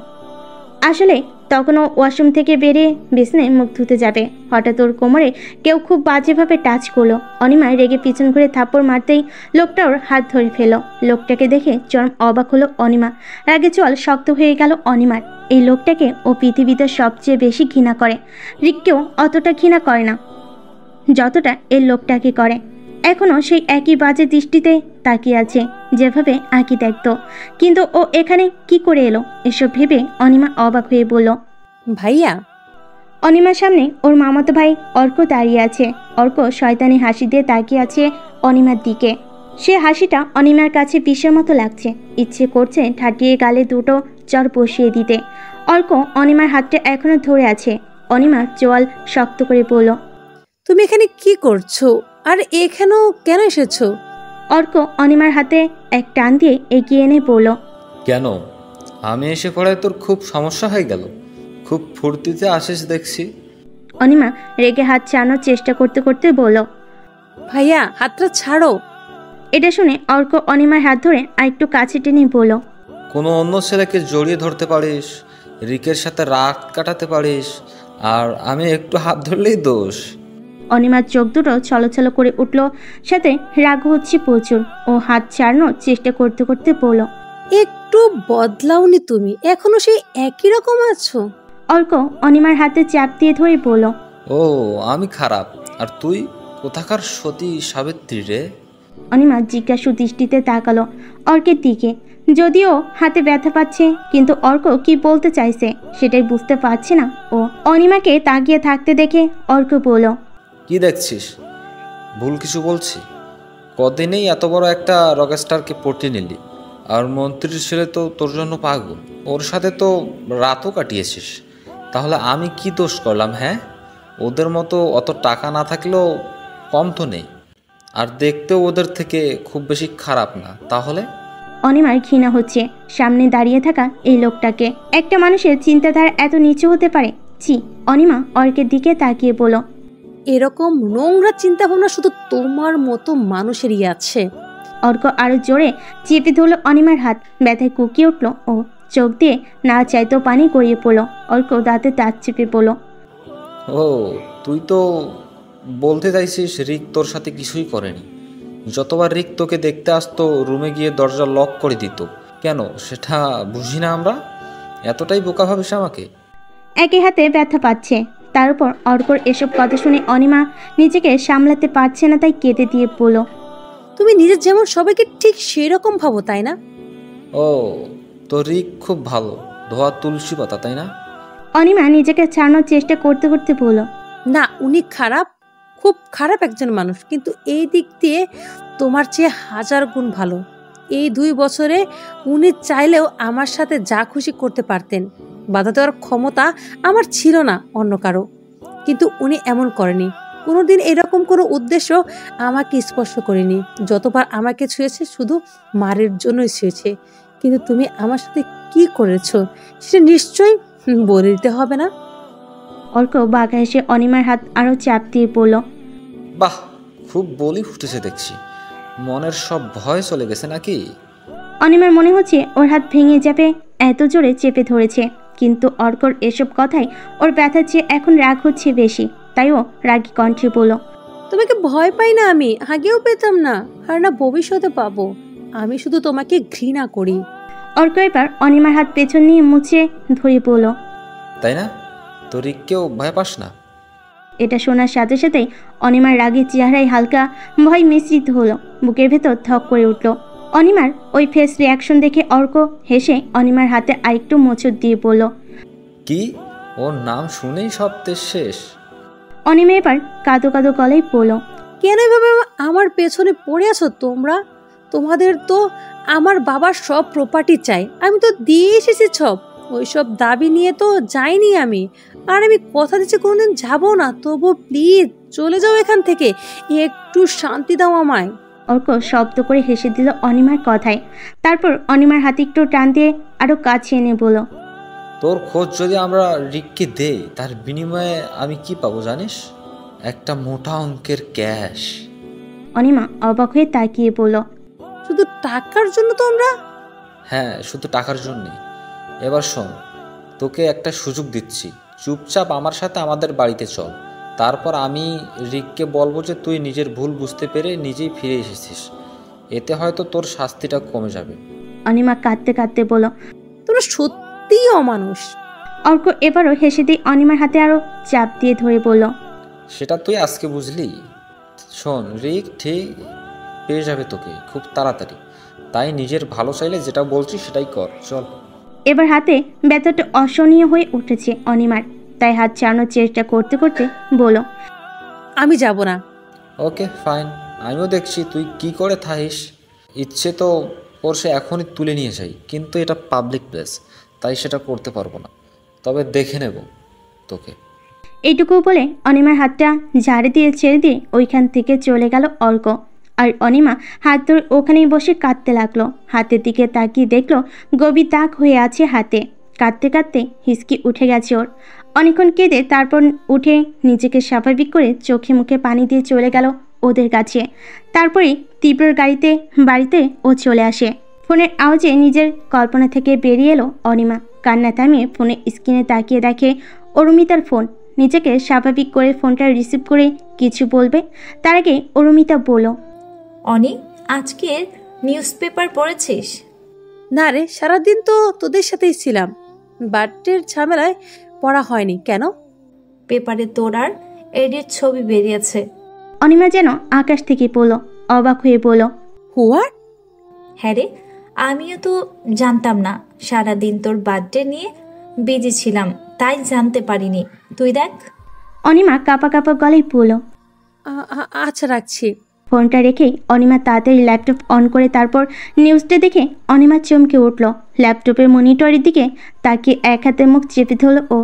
আসলে তখনও ওয়াশরুম থেকে বেরিয়ে বিছানায় মুখ ধুতে যাবে, হঠাৎ ওর কোমরে কেউ খুব বাজেভাবে টাচ করলো। অনিমা রেগে পিছন ঘুরে থাপ্পড় মারতেই লোকটা ওর হাত ধরে ফেলো। লোকটাকে দেখে চরম অবাক হলো অনিমা। রাগে চল শক্ত হয়ে গেল অনিমার। এই লোকটাকে ও পৃথিবীতে সবচেয়ে বেশি ঘৃণা করে। রিককেও অতটা ঘৃণা করে না যতটা এই লোকটাকে করে। এখনও সেই একই বাজে দৃষ্টিতে তাকিয়ে আছে, যেভাবে আঁকি দেখত। কিন্তু ও এখানে কি করে এলো? এসব ভেবে অনিমা অবাক হয়ে বলল, ভাইয়া। অনিমার সামনে ওর মামাতো ভাই অর্ক দাঁড়িয়ে আছে। অর্ক শয়তানি হাসি দিয়ে তাকিয়ে আছে অনিমার দিকে। সে হাসিটা অনিমার কাছে বিষের মতো লাগছে। ইচ্ছে করছে ঠাটিয়ে গালে দুটো চর বসিয়ে দিতে। অর্ক অনিমার হাতটা এখনো ধরে আছে। অনিমা চোয়াল শক্ত করে বলল, তুমি এখানে কি করছো আর এখানেও কেন এসেছো? অর্ক অনিমার হাতে এক টান দিয়ে এগিয়ে এনে বলল, কেন আমি এসে পড়ায় তোর খুব সমস্যা হয়ে গেল? খুব ফুর্তিতে আসিস দেখছি। অনিমা রেগে হাত ছাড়ানোর চেষ্টা করতে করতে বলল, ভাইয়া হাতটা ছাড়ো। এটা শুনে অর্ক অনিমার হাত ধরে আরেকটু কাছে টেনে বলল, কোনো অন্য ছেলেকে জড়িয়ে ধরতে পারিস, রিকের সাথে রাত কাটাতে পারিস, আর আমি একটু হাত ধরলেই দোষ। অনিমার চোখ দুটো ছলছল করে উঠল, সাথে রাগ হচ্ছে প্রচুর। ও হাত ছাড়ানোর চেষ্টা করতে করতে বলল, একটু বদলাওনি তুমি, এখনো সেই একই রকম আছো। অর্ক অনিমার হাতে চাপ দিয়ে ধরে বলল, ও আমি খারাপ, আর তুই কোথাকার সতী সাবিত্রী রে? অনিমা জিজ্ঞাসু দৃষ্টিতে তাকালো অর্কের দিকে। যদিও হাতে ব্যথা পাচ্ছে, কিন্তু অর্ক কি বলতে চাইছে সেটাই বুঝতে পারছে না। ও অনিমাকে তাকিয়ে থাকতে দেখে অর্ক বলল, কি দেখছিস? ভুল কিছু বলছি? কদিনেই এত বড় একটা রকস্টারকে পটি নিলি, আর মন্ত্রীর ছেলে তো তোর জন্য পাগল। ওর সাথে তো রাতও কাটিয়েছিস। তাহলে আমি কি দোষ করলাম? হ্যাঁ, ওদের মতো অত টাকা না থাকলেও কম তো নেই, আর দেখতেও ওদের থেকে খুব বেশি খারাপ না। তাহলে অনিমার ঘৃণা হচ্ছে সামনে দাঁড়িয়ে থাকা এই লোকটাকে। একটা মানুষের চিন্তাধারা এত নিচু হতে পারে? ছি। অনিমা অর্কের দিকে তাকিয়ে বলল, এরকম নোংরা চিন্তা ভাবনা শুধু তোমার মতো মানুষেরই আছে। অর্ক আরো জোরে চেপে ধরল অনিমার হাত। ব্যথায় কুকিয়ে উঠল ও চোখ দিয়ে না চাইতেও পানি গড়িয়ে পড়ল। অর্ক দাঁতে দাঁত চেপে বলল, ও তুই তো বলতে চাইছিস রিক তোর সাথে কিছুই করেনি। যতবার রিক তোকে দেখতে আসতো রুমে গিয়ে দরজা লক করে দিত। কেন সেটা বুঝি না আমরা? এতটাই বোকা ভাবিস আমাকে? একই হাতে ব্যথা পাচ্ছে, তার উপর অর্কর এসব কথা শুনে অনিমা নিজেকে সামলাতে পারছে না, তাই কেঁদে দিয়ে বলল, তুমি নিজের যেমন সবাইকে ঠিক সেই রকম ভাবো, তাই না? ও তো রিক খুব ভালো, ধোয়া তুলসী পাতা, তাই না? অনিমা নিজেকে ছাড়ানোর চেষ্টা করতে করতে বলল, না, উনি খারাপ, খুব খারাপ একজন মানুষ, কিন্তু এই দিক দিয়ে তোমার চেয়ে 1000 গুণ ভালো। এই 2 বছরে উনি চাইলেও আমার সাথে যা খুশি করতে পারতেন, বাধা দেওয়ার ক্ষমতা আমার ছিল না অন্য কারো, কিন্তু উনি এমন করেনি। কোনোদিন এরকম কোনো উদ্দেশ্য আমাকে স্পর্শ করেনি। যতবার আমাকে ছুঁয়েছে শুধু মারের জন্যই ছুঁয়েছে। কিন্তু তুমি আমার সাথে কি করেছো সেটা নিশ্চয়ই বলে দিতে হবে না? অর্ক বাঘা এসে অনিমার হাত আরো চাপ দিয়ে বলল, বাহ, খুব বলি ফুটেছে দেখছি। মনের সব ভয় চলে গেছে নাকি? অনিমার মনে হচ্ছে ওর হাত ভেঙে যাবে, এত জোরে চেপে ধরেছে। কিন্তু অর্কর এসব কথাই ওর ব্যথার চেয়ে এখন রাগ হচ্ছে বেশি, তাই ও রাগী কণ্ঠে বলল, তোমাকে ভয় পাই না আমি, আগেও পেতাম না, আর না ভবিষ্যতে পাবো। আমি শুধু তোমাকে ঘৃণা করি। অর্ক এবার অনিমার হাত পেছন নিয়ে মুছে ধরে বলল, তাই না? তো রিককেও ভয় পাস না? এটা শোনার সাথে সাথেই অনিমার রাগের চেহারায় হালকা ভয় মিশ্রিত হলো। বুকের ভেতর থক করে উঠল। অনিমার ওই ফেস রিয়াকশন দেখে অর্ক হেসে অনিমার হাতে আরেকটু মোচড় দিয়ে বলল, কি? ওর নাম শুনেই সব তেজ শেষ? অনিমা এবার কাঁদো কাঁদো গলায় বলল, কেন এভাবে আমার পেছনে পড়ে আছো তোমরা? তোমাদের তো আমার বাবার সব প্রপার্টি চাই, আমি তো দিয়ে এসেছি সব। ওইসব দাবি নিয়ে তো যাইনি আমি, আর আমি কথা দিচ্ছি কোনোদিন যাবো না। তবু প্লিজ চলে যাও এখান থেকে, একটু শান্তি দাও আমায়। অর্ক শব্দ করে হেসে দিল অনিমার কথায়। তারপর অনিমার হাতে একটু টান দিয়ে আরো কাছে এনে বলল, তোর খোঁজ যদি আমরা রিককে দেই, তার বিনিময়ে আমি কি পাবো জানিস? একটা মোটা অঙ্কের ক্যাশ। অনিমা অবাক হয়ে তাকিয়ে বলল, শুধু টাকার জন্য তোমরা? হ্যাঁ, শুধু টাকার জন্যই। এবার শোন, তোকে একটা সুযোগ দিচ্ছি, চুপচাপ আমার সাথে আমাদের বাড়িতে চল। তারপর আমি রিককে বলবো যে তুই নিজের ভুল বুঝতে পেরে নিজেই ফিরে এসেছিস। এতে হয়তো তোর শাস্তিটা কমে যাবে। অনিমা কাঁদতে কাঁদতে বলল, তোমরা সত্যিই অমানুষ। অর্ক এবারও হেসে দিয়ে অনিমার হাতে আরো চাপ দিয়ে ধরে বলল, সেটা তুই আজকে বুঝলি? শোন, রিক ঠিক পেয়ে যাবে তোকে খুব তাড়াতাড়ি। তাই নিজের ভালো চাইলে যেটা বলছি সেটাই কর, চল। এবার হাতে ব্যথাটা অসহনীয় হয়ে উঠেছে অনিমার, তাই হাত ছাড়ানোর চেষ্টা করতে করতে বলল, আমি যাব না। ওকে ফাইন, আমিও দেখছি তুই কি করে থাকিস। ইচ্ছে তো ওর সে এখনই তুলে নিয়ে যাই, কিন্তু এটা পাবলিক প্লেস, তাই সেটা করতে পারবো না। তবে দেখে নেব তোকে। এইটুকু বলে অনিমার হাতটা ঝাড়ে দিয়ে ছেড়ে দিয়ে ওইখান থেকে চলে গেল অর্ক। আর অনিমা হাত ধরে ওখানেই বসে কাঁদতে লাগলো। হাতের দিকে তাকিয়ে দেখলো গভীর দাগ হয়ে আছে হাতে। কাঁদতে কাঁদতে হিসকি উঠে গেছে ওর। অনেকক্ষণ কেঁদে তারপর উঠে নিজেকে স্বাভাবিক করে চোখে মুখে পানি দিয়ে চলে গেল ওদের কাছে। তারপরে তীব্রর বাড়িতে ও চলে আসে। ফোনের আওয়াজে নিজের কল্পনা থেকে বেরিয়ে এলো অনিমা। কান্না থামিয়ে ফোনের স্ক্রিনে তাকিয়ে দেখে অরুমিতার ফোন। নিজেকে স্বাভাবিক করে ফোনটা রিসিভ করে কিছু বলবে, তার আগে অরুমিতা বলল, অনি, আজকে নিউজ পেপার পড়েছিস? না রে, সারাদিন তো তোদের সাথেই ছিলাম, বার্থডের ঝামেলায় পড়া হয়নি। কেন? পেপারে তোর আর এডির ছবি বেরিয়েছে। অনিমা যেন আকাশ থেকে পড়ল, অবাক হয়ে বলল, হোয়াট? হ্যাঁ রে, আমিও তো জানতাম না। সারাদিন তোর বার্থডে নিয়ে বিজি ছিলাম, তাই জানতে পারিনি। তুই দেখ। অনিমা কাঁপা কাঁপা গলায় বলল, আচ্ছা রাখছি। ফোনটা রেখেই অনিমা তাড়াতাড়ি ল্যাপটপ অন করে তারপর নিউজটা দেখে অনিমা চমকে উঠল। ল্যাপটপের মনিটরের দিকে তাকিয়ে এক হাতে মুখ চেপে ধরল ও।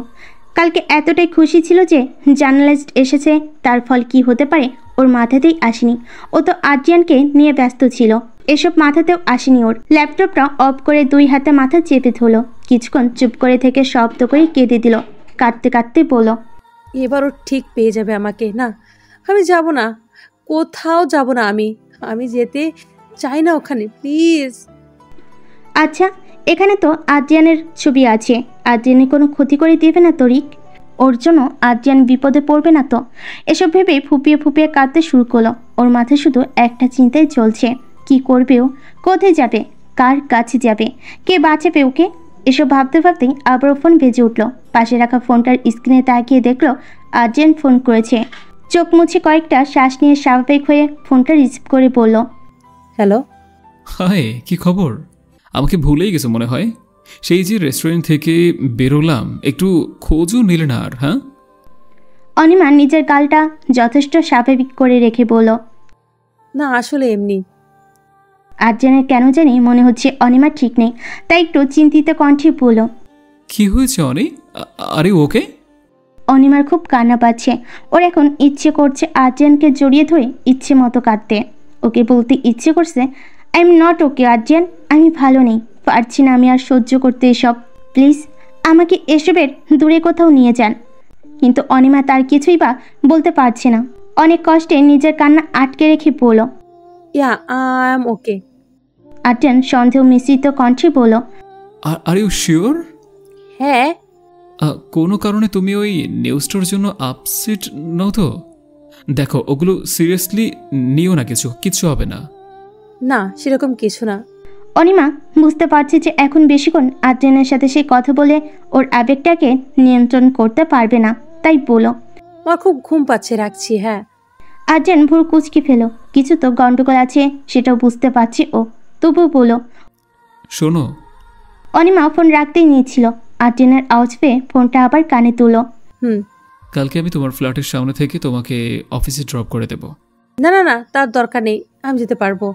কালকে এতটাই খুশি ছিল যে জার্নালিস্ট এসেছে, তার ফল কি হতে পারে ওর মাথাতেই আসেনি। ও তো আদ্রিয়ানকে নিয়ে ব্যস্ত ছিল, এসব মাথাতেও আসেনি ওর। ল্যাপটপটা অফ করে দুই হাতে মাথা চেপে ধরল। কিছুক্ষণ চুপ করে থেকে শব্দ করে কেঁদে দিল। কাঁদতে কাঁদতে বলল, এবারও ঠিক পেয়ে যাবে আমাকে। না, আমি যাব না, কোথাও যাব না। আমি যেতে চাই না ওখানে, প্লিজ। আচ্ছা, এখানে তো আদ্রিয়ানের ছবি আছে। আদ্রিয়ানের কোনো ক্ষতি করে দেবে না তো রিক? ওর জন্য আদ্রিয়ান বিপদে পড়বে না তো? এসব ভেবে ফুপিয়ে ফুপিয়ে কাঁদতে শুরু করলো। ওর মাথায় শুধু একটা চিন্তাই চলছে, কি করবে ও? কোথায় যাবে? কার কাছে যাবে? কে বাঁচাবে ওকে? এসব ভাবতে ভাবতেই আবারও ফোন বেজে উঠল। পাশে রাখা ফোনটার স্ক্রিনে তাকিয়ে দেখলো আদ্রিয়ান ফোন করেছে। চোখ মুছে কয়েকটা শ্বাস নিয়ে স্বাভাবিক হয়ে ফোনটা রিসিভ করে বলল, হ্যালো। হাই, কি খবর? আমাকে ভুলেই গেছো মনে হয়। সেই যে রেস্টুরেন্ট থেকে বেরোলাম, একটু খোঁজও নিলে না আর? হ্যাঁ। অনিমা নিজের গালটা যথেষ্ট স্বাভাবিক করে রেখে বলল, না, আসলে এমনি। আদ্রিয়ানের কেন জানি মনে হচ্ছে অনিমা ঠিক নেই, তাই একটু চিন্তিত কণ্ঠে বলল, কি হয়েছে অনি? আরে ওকে? অনিমার খুব কান্না পাচ্ছে। ওর এখন ইচ্ছে করছে আদ্রিয়ানকে জড়িয়ে ধরে ইচ্ছে মতো কাঁদতে। ওকে বলতে ইচ্ছে করছে, I am not okay Adrian, আমি ভালো নেই, পারছি না আমি আর সহ্য করতে এসব। প্লিজ আমাকে এসবের দূরে কোথাও নিয়ে যান। কিন্তু অনিমা তার কিছুই বা বলতে পারছে না। অনেক কষ্টে নিজের কান্না আটকে রেখে বলল, ইয়া, আই এম ওকে। আদ্রিয়ান সন্দেহ মিশ্রিত কণ্ঠে বলল, আর ইউ শিওর? হ্যাঁ। কোনো কারণে তুমি ওই নিউজটার জন্য আপসেট নও তো? দেখো, ওগুলো সিরিয়াসলি নিও না, কিছু হবে না। না, সেরকম কিছু না। অনিমা বুঝতে পারছে যে এখন বেশিক্ষণ আদ্রিয়ানের সাথে সে কথা বলে ওর আবেগটাকে নিয়ন্ত্রণ করতে পারবে না, তাই বলো, আমার খুব ঘুম পাচ্ছে, রাখছি। হ্যাঁ। আদ্রিয়ান ভুল কুচকে ফেলো। কিছু তো গন্ডগোল আছে, সেটাও বুঝতে পারছি ও, তবু বলো। শোনো। অনিমা ফোন রাখতেই নিয়েছিল। আদ্রিয়ানের আওয়াজ পেয়ে ফোনটা আবার কানে তুলো। কালকে আমি তোমার ফ্ল্যাটের সামনে থেকে তোমাকে অফিসে ড্রপ করে দেব। না না না, তার দরকার নেই, আমি যেতে পারবো।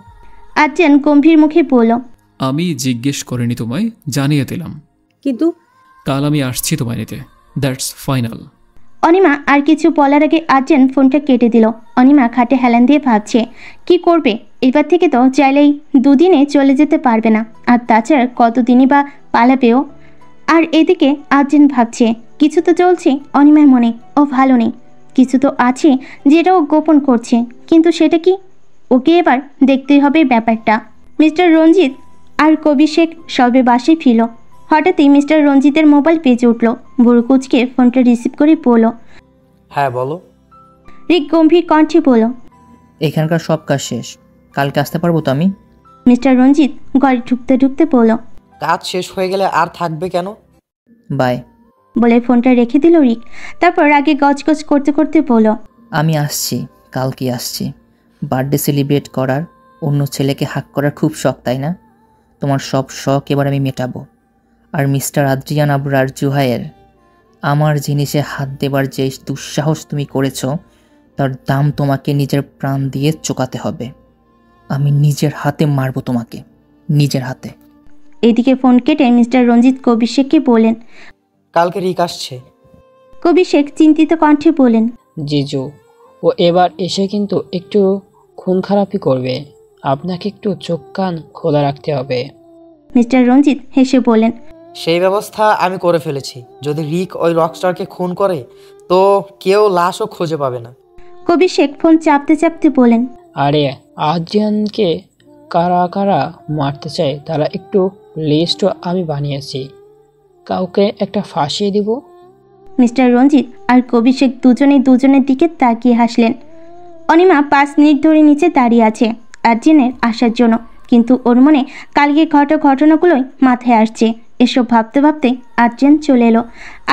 আদ্রিয়ান গম্ভীর মুখে বলল, আমি জিজ্ঞেস করিনি তোমায়, জানিয়ে দিলাম। কিন্তু কাল আমি আসছি তোমায় নিতে, দ্যাটস ফাইনাল। অনিমা আর কিছু বলার আগে আদ্রিয়ান ফোনটা কেটে দিল। অনিমা খাটে হেলান দিয়ে ভাবছে কি করবে। এবার থেকে তো চাইলেই দুদিনে চলে যেতে পারবে না, আর তাছাড়া কতদিনই বা পালাবেও। আর এদিকে আদ্রিয়ান ভাবছে কিছু তো চলছে অনিমার মনে, ও ভালো নেই। কিছু তো আছে যেটা ও গোপন করছে, কিন্তু সেটা কি? ওকে এবার দেখতেই হবে ব্যাপারটা। মিস্টার রঞ্জিত আর কবি শেখ সবে বাসে ফিরল। হঠাৎই মিস্টার রঞ্জিতের মোবাইল বেজে উঠল। বুড়ো কুচকে ফোনটা রিসিভ করে বলল, হ্যাঁ বলো। রিক গম্ভীর কণ্ঠে বলল, এখানকার সব কাজ শেষ, কালকে আসতে পারবো তো আমি? মিস্টার রঞ্জিত ঘরে ঢুকতে ঢুকতে বলল, কাজ শেষ হয়ে গেলে আর থাকবে কেন? বাই বলে ফোনটা রেখে দিল রিক। তারপর আগে গজগজ করতে করতে বলল, আমি আসছি, কালকে আসছি। বার্থডে সেলিব্রেট করার, অন্য ছেলেকে হাক করার খুব শখ, তাই না? তোমার সব শখ এবার আমি মেটাবো। আর মিস্টার আদ্রিয়ান আবরার জুহাইয়ের, আমার জিনিসে হাত দেবার যে দুঃসাহস তুমি করেছো, তার দাম তোমাকে নিজের প্রাণ দিয়ে চোকাতে হবে। আমি নিজের হাতে মারবো তোমাকে, নিজের হাতে। এদিকে ফোন কেটে মিস্টার রঞ্জিত কবি শেখকে বলেন, কালকে রিক আসছে। কবি শেখ চিন্তিত কণ্ঠে বলেন, জিজু, ও এবার এসে কিন্তু একটু খুন খারাপই করবে। আপনাকে একটু চোখ কান খোলা রাখতে হবে। মিস্টার রঞ্জিত হেসে বললেন, সেই ব্যবস্থা আমি করে ফেলেছি। যদি রিক ওই রকস্টারকে খুন করে তো কেউ লাশও খুঁজে পাবে না। কবির শেখ ফোন চাপতে চাপতে বলেন, আরে আদ্রিয়ানকে কারা কারা মারতে চায় তারা একটু লিস্টও আমি বানিয়েছি, কাউকে একটা ফাঁসিয়ে দিব। মিস্টার রঞ্জিত আর কবির শেখ দুজনের দিকে তাকিয়ে হাসলেন। অনিমা 5 মিনিট ধরে নিচে দাঁড়িয়ে আছে আর্জেনের আসার জন্য, কিন্তু ওর মনে কালকে ঘটনাগুলোই মাথায় আসছে। এসব ভাবতে ভাবতে আর্জেন চলে এলো।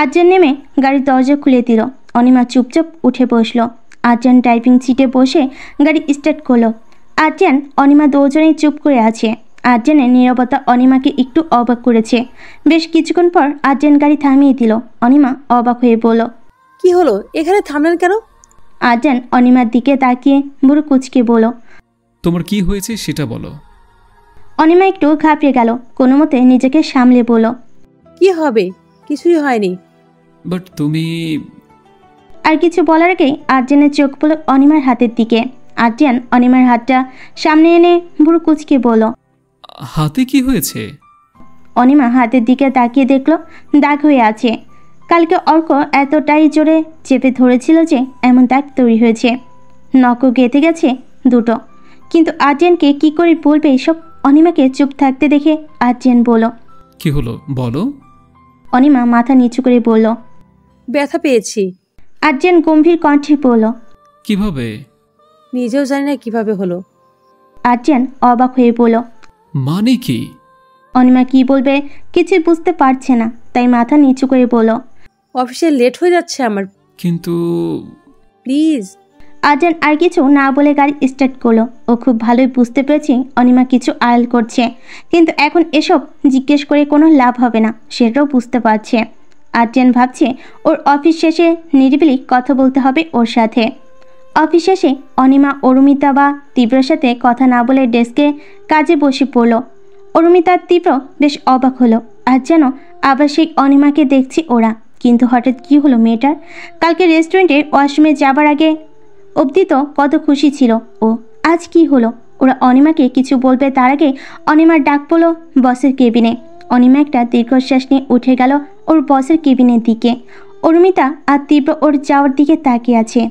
আর্জেন নেমে গাড়ির দরজা খুলে দিল। অনিমা চুপচাপ উঠে বসলো। আর্জেন ড্রাইভিং সিটে বসে গাড়ি স্টার্ট করলো। আর্জেন অনিমা দুজনেই চুপ করে আছে। আর্জেনের নীরবতা অনিমাকে একটু অবাক করেছে। বেশ কিছুক্ষণ পর আর্জেন গাড়ি থামিয়ে দিল। অনিমা অবাক হয়ে বলল, কি হলো, এখানে থামলেন কেন? আর্জেন অনিমার দিকে তাকিয়ে বুড়ো কুচকে বলল, তোমার কি হয়েছে সেটা বলো। অনিমা একটু ঘাবড়ে গেল। কোনো মতে নিজেকে সামলে বলল, কি হবে, কিছুই হয়নি। বাট তুমি... আর কিছু বলার আগেই আর্জেনের চোখ পড়ল অনিমার হাতের দিকে। আর্জেন অনিমার হাতটা সামনে এনে বুড়ো কুচকে বলল, হাতে কি হয়েছে? অনিমা হাতের দিকে তাকিয়ে দেখল দাগ হয়ে আছে। কালকে অর্ক এতটাই জোরে চেপে ধরেছিল যে এমন দাগ তৈরি হয়েছে। নখও গেঁথে গেছে দুটো। কিন্তু আর্জেনকে কি করে বলবে এসব? অনিমাকে চুপ থাকতে দেখে আর্জেন বলল, কি হলো বলো। অনিমা মাথা নিচু করে বলল, ব্যথা পেয়েছি। আর্জেন গম্ভীর কণ্ঠে বলল, কিভাবে? নিজেও জানি না কিভাবে হলো। আর্জেন অবাক হয়ে বলল, মানে কি? অনিমা কি বলবে কিছু বুঝতে পারছে না, তাই মাথা নিচু করে বলল, অফিসে লেট হয়ে যাচ্ছে আমার। কিন্তু প্লিজ। আর্জেন আর কিছু না বলে গাড়ি স্টার্ট করলো। ও খুব ভালোই বুঝতে পেরেছে অনিমা কিছু আড়াল করছে, কিন্তু এখন এসব জিজ্ঞেস করে কোনো লাভ হবে না, সেটাও বুঝতে পারছে। আর্জেন ভাবছে ওর অফিস শেষে নিরিবিলি কথা বলতে হবে ওর সাথে। অফিস শেষে অনিমা অরুমিতা বা তীব্রর সাথে কথা না বলে ডেস্কে কাজে বসে পড়ল। অরুমিতা আর তীব্র বেশ অবাক হলো। আর যেন আবার সেই অনিমাকে দেখছি ওরা। কিন্তু হঠাৎ কি হলো মেয়েটার? কালকে রেস্টুরেন্টে ওয়াশরুমে যাবার আগে অবধি তো কত খুশি ছিল ও, আজ কি হলো? ওরা অনিমাকে কিছু বলবে তার আগে অনিমার ডাক পড়ল বসের কেবিনে। অনিমা একটা দীর্ঘশ্বাস নিয়ে উঠে গেল ওর বসের কেবিনের দিকে। অরুমিতা আর তীব্র ওর যাওয়ার দিকে তাকিয়ে আছে।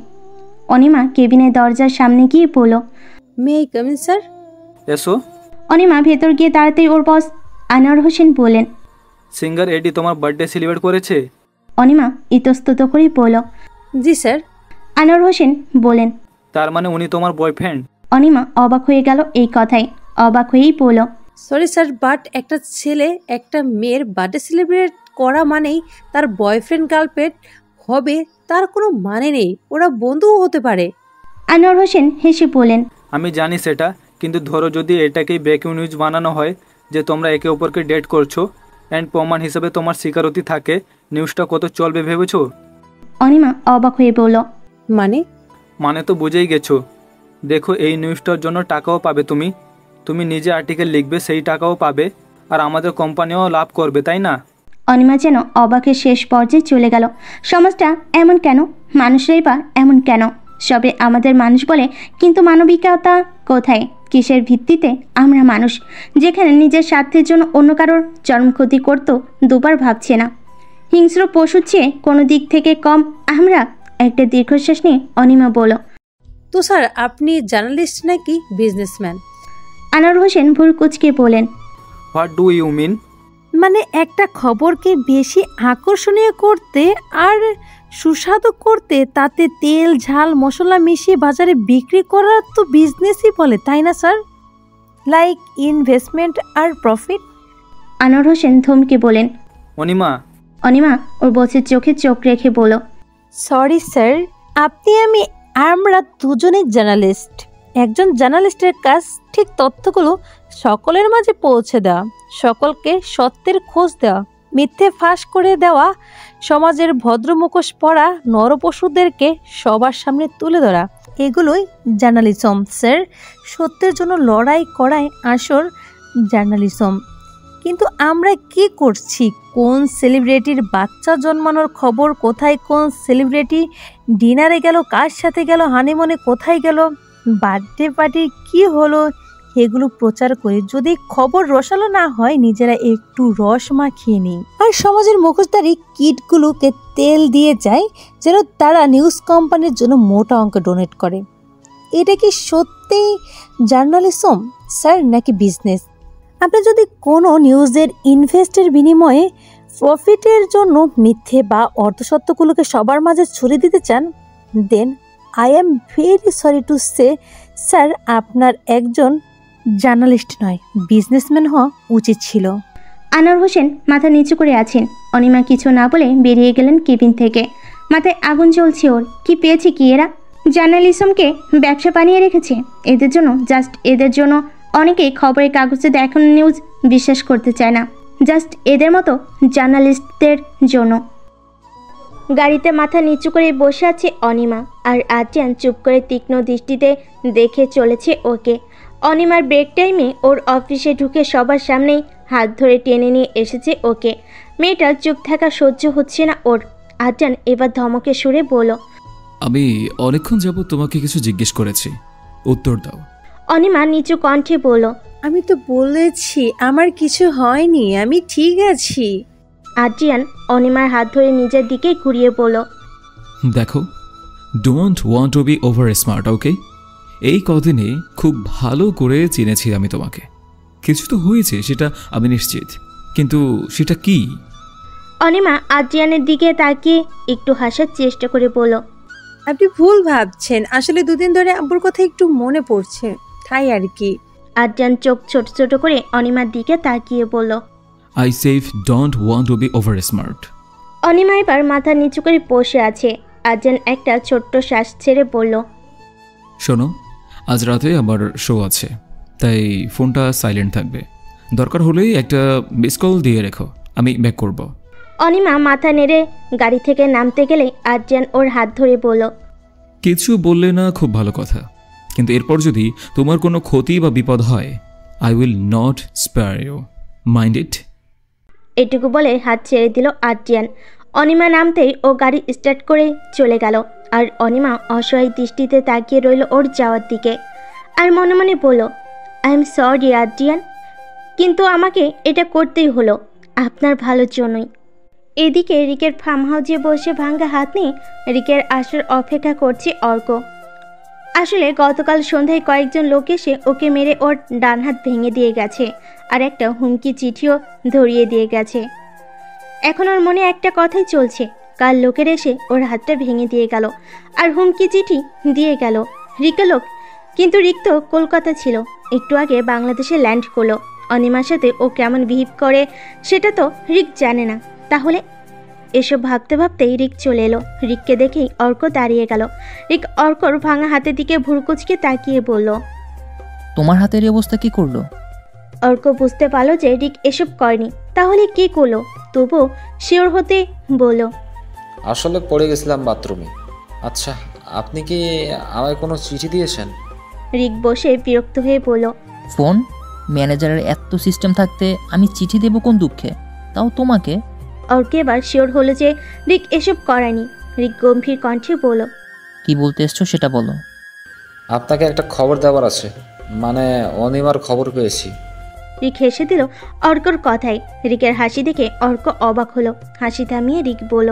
অনিমা কেবিনের দরজার সামনে গিয়ে বলল, may I come in sir? এসো। অনিমা ভেতর গিয়ে তাড়াতাড়ি ওর বস আনোয়ার হোসেন বলেন, সিঙ্গার এডি তোমার বার্থডে সেলিব্রেট করেছে? অনিমা ইতস্তত করে বলল, জি স্যার। আনোয়ার হোসেন বলেন, তার মানে উনি তোমার বয়ফ্রেন্ড? অনিমা অবাক হয়ে গেল এই কথায়। অবাক হয়েই বলল, সরি স্যার, বাট একটা ছেলে একটা মেয়ের বার্থডে সেলিব্রেট করা মানেই তার বয়ফ্রেন্ড গার্লফ্রেন্ড হবে তার কোনো মানে নেই, ওরা বন্ধুও হতে পারে। আনোয়ার হোসেন হেসে বলেন, আমি জানি সেটা, কিন্তু ধরো যদি এটাকেই ব্রেকিং নিউজ বানানো হয় যে তোমরা একে অপরকে ডেট করছো অ্যান্ড প্রমাণ হিসেবে তোমার স্বীকারোক্তি থাকে, নিউজটা কত চলবে ভেবেছো? অনিমা অবাক হয়ে বলল, মানে তো বুঝেই গেছো। দেখো এই নিউজটার জন্য টাকাও পাবে তুমি নিজে আর্টিকেল লিখবে, সেই টাকাও পাবে, আর আমাদের কোম্পানিও লাভ করবে, তাই না? অনিমা যেন অবাকের শেষ পর্যায়ে চলে গেল। সমাজটা এমন কেন? মানুষরাই বা এমন কেন? সবে আমাদের মানুষ বলে, কিন্তু মানবিকতা কোথায়? কিসের ভিত্তিতে আমরা মানুষ? যেখানে নিজের স্বার্থের জন্য অন্য কারোর চরমক্ষতি করতো দুবার ভাবছে না। হিংস্র পশুর চেয়ে কোনো দিক থেকে কম আমরা? একটা দীর্ঘশ্বাস নিয়ে অনিমা বলল, তো স্যার আপনি জার্নালিস্ট নাকি বিজনেসম্যান? আনোয়ার হোসেন ভুল কুচকে বলেন, হোয়াট ডু ইউ মিন? মানে একটা খবরকে বেশি আকর্ষণীয় করতে আর সুস্বাদু করতে তাতে তেল ঝাল মশলা মিশিয়ে বাজারে বিক্রি করার তো বিজনেসই বলে, তাই না স্যার? লাইক ইনভেস্টমেন্ট আর প্রফিট। আনোয়ার হোসেন থমকে বলেন, অনিমা ওর বসের চোখে চোখ রেখে বলল, সরি স্যার, আমরা দুজনেই জার্নালিস্ট। একজন জার্নালিস্টের কাজ ঠিক তথ্যগুলো সকলের মাঝে পৌঁছে দেওয়া, সকলকে সত্যের খোঁজ দেওয়া, মিথ্যে ফাঁস করে দেওয়া, সমাজের ভদ্র মুখোশ পরা নরপশুদেরকে সবার সামনে তুলে ধরা, এগুলোই জার্নালিজম স্যার। সত্যের জন্য লড়াই করাই আসল জার্নালিজম। কিন্তু আমরা কি করছি? কোন সেলিব্রিটির বাচ্চা জন্মানোর খবর কোথায়, কোন সেলিব্রিটি ডিনারে গেল, কার সাথে গেল, হানিমুনে কোথায় গেল, বার্থডে পার্টির কি হলো এগুলো প্রচার করে যদি খবর রসালো না হয় নিজেরা একটু রস মাখিয়ে নিই আর সমাজের মুখোশধারী কিটগুলোকে তেল দিয়ে যায় যেন তারা নিউজ কোম্পানির জন্য মোটা অঙ্ক ডোনেট করে। এটা কি সত্যিই জার্নালিজম স্যার নাকি বিজনেস? আপনি যদি কোনো নিউজের ইনভেস্টের বিনিময়ে প্রফিটের জন্য মিথ্যে বা অর্ধসত্যগুলোকে সবার মাঝে ছড়িয়ে দিতে চান, then I am very sorry to say sir আপনার একজন জার্নালিস্ট নয়, বিজনেসম্যান হওয়া উচিত ছিল। আনোয়ার হোসেন মাথা নিচু করে আছেন। অনিমা কিছু না বলে বেরিয়ে গেলেন কেবিন থেকে। মাথায় আগুন জ্বলছে ওর। কি পেয়েছে কি এরা? জার্নালিজমকে ব্যবসা বানিয়ে রেখেছে এদের জন্য, জাস্ট এদের জন্য। অনেকেই খবরের কাগজে দেখানো নিউজ বিশ্বাস করতে চায় না, জাস্ট এদের মতো জার্নালিস্টদের জন্য। গাড়িতে মাথা নিচু করে বসে আছে অনিমা, আর আদ্রিয়ান চুপ করে তীক্ষ্ণ দৃষ্টিতে দেখে চলেছে ওকে। অনিমার ব্রেক টাইমে ওর অফিসে ঢুকে সবার সামনেই হাত ধরে টেনে নিয়ে এসেছে ওকে। মেয়েটার চুপ থাকা সহ্য হচ্ছে না ওর। আদ্রিয়ান এবার ধমকে সুরে বলল, আমি অনেকক্ষণ যাবত তোমাকে কিছু জিজ্ঞেস করেছি, উত্তর দাও। অনিমা নিচু কণ্ঠে বলল, আমি তো বলেছি আমার কিছু হয়নি, আমি ঠিক আছি। আদ্রিয়ান অনিমার হাত ধরে নিজের দিকে ঘুরিয়ে বলল, দেখো, don't want to be over smart, okay? এই কদিনে খুব ভালো করে চিনেছি আমি তোমাকে। কিছু তো হয়েছে সেটা আমি নিশ্চিত, কিন্তু সেটা কি? অনিমা আদ্রিয়ানের দিকে তাকিয়ে একটু হাসার চেষ্টা করে বলল, আপনি ভুল ভাবছেন, আসলে দুদিন ধরে আব্বুর কথা একটু মনে পড়ছে, তাই আর কি। আদ্রিয়ান চোখ ছোট ছোট করে অনিমার দিকে তাকিয়ে বলল, I said don't want to be over smart. Anima এবার মাথা নিচু করে বসে আছে। আদ্রিয়ান একটা ছোট্ট শ্বাস ছেড়ে বলল, শোনো, আজ রাতে আমার শো আছে, তাই ফোনটা সাইলেন্ট থাকবে। দরকার হলেই একটা মিস কল দিয়ে রেখো, আমি ব্যাক করব। অনিমা মাথা নেড়ে গাড়ি থেকে নামতে গেলে আদ্রিয়ান ওর হাত ধরে বলল, কিছু বললে না খুব ভালো কথা, কিন্তু এরপর যদি তোমার কোনো ক্ষতি বা বিপদ হয়, I will not spare you, mind it. এটুকু বলে হাত ছেড়ে দিল আদ্রিয়ান। অনিমা নামতেই ও গাড়ি স্টার্ট করে চলে গেল, আর অনিমা অসহায় দৃষ্টিতে তাকিয়ে রইল ওর যাওয়ার দিকে। আর মনে মনে বলল, আই এম সরি আদ্রিয়ান, কিন্তু আমাকে এটা করতেই হলো আপনার ভালোর জন্যই। এদিকে রিকের ফার্ম হাউসে বসে ভাঙ্গা হাত নিয়ে রিকের আসার অপেক্ষা করছে অর্ক। আসলে গতকাল সন্ধ্যায় কয়েকজন লোক এসে ওকে মেরে ওর ডান হাত ভেঙে দিয়ে গেছে, আর একটা হুমকি চিঠিও ধরিয়ে দিয়ে গেছে। এখন ওর মনে একটা কথাই চলছে, কাল লোকের এসে ওর হাতটা ভেঙে দিয়ে গেল আর হুমকি চিঠি দিয়ে গেল। রিকা লোক, কিন্তু রিক তো কলকাতা ছিল, একটু আগে বাংলাদেশে ল্যান্ড করলো। অনিমার সাথে ও কেমন বিহেভ করে সেটা তো রিক জানে না। তাহলে এসব ভাবতে ভাবতেই রিক চলে এলো। রিককে দেখেই অর্ক দাঁড়িয়ে গেল। রিক অর্কর ভাঙা হাতের দিকে ভুরকুচকে তাকিয়ে বলল, তোমার হাতের অবস্থা কি করলো? অর্ক বুঝতে পারলো যে রিক এসব করেনি, তাহলে কি করলো? তবুও শিওর হতে বলল, আসলে পড়ে গেছিলাম বাথরুমে। আচ্ছা, আপনি কি আমায় কোনো চিঠি দিয়েছেন? রিক বসে বিরক্ত হয়ে বলল, ফোন ম্যানেজারের এত সিস্টেম থাকতে আমি চিঠি দেব কোন দুঃখে, তাও তোমাকে? অর্ক এবার শিওর হলো যে রিক এসব করেনি। রিক গম্ভীর কণ্ঠে বলল, কি বলতে এসছো সেটা বলো। আপনাকে একটা খবর দেওয়ার আছে, মানে অনিমার খবর পেয়েছি। রিক হেসে দিল অর্কর কথায়। রিকের হাসি দেখে অর্ক অবাক হলো। হাসি থামিয়ে রিক বলল,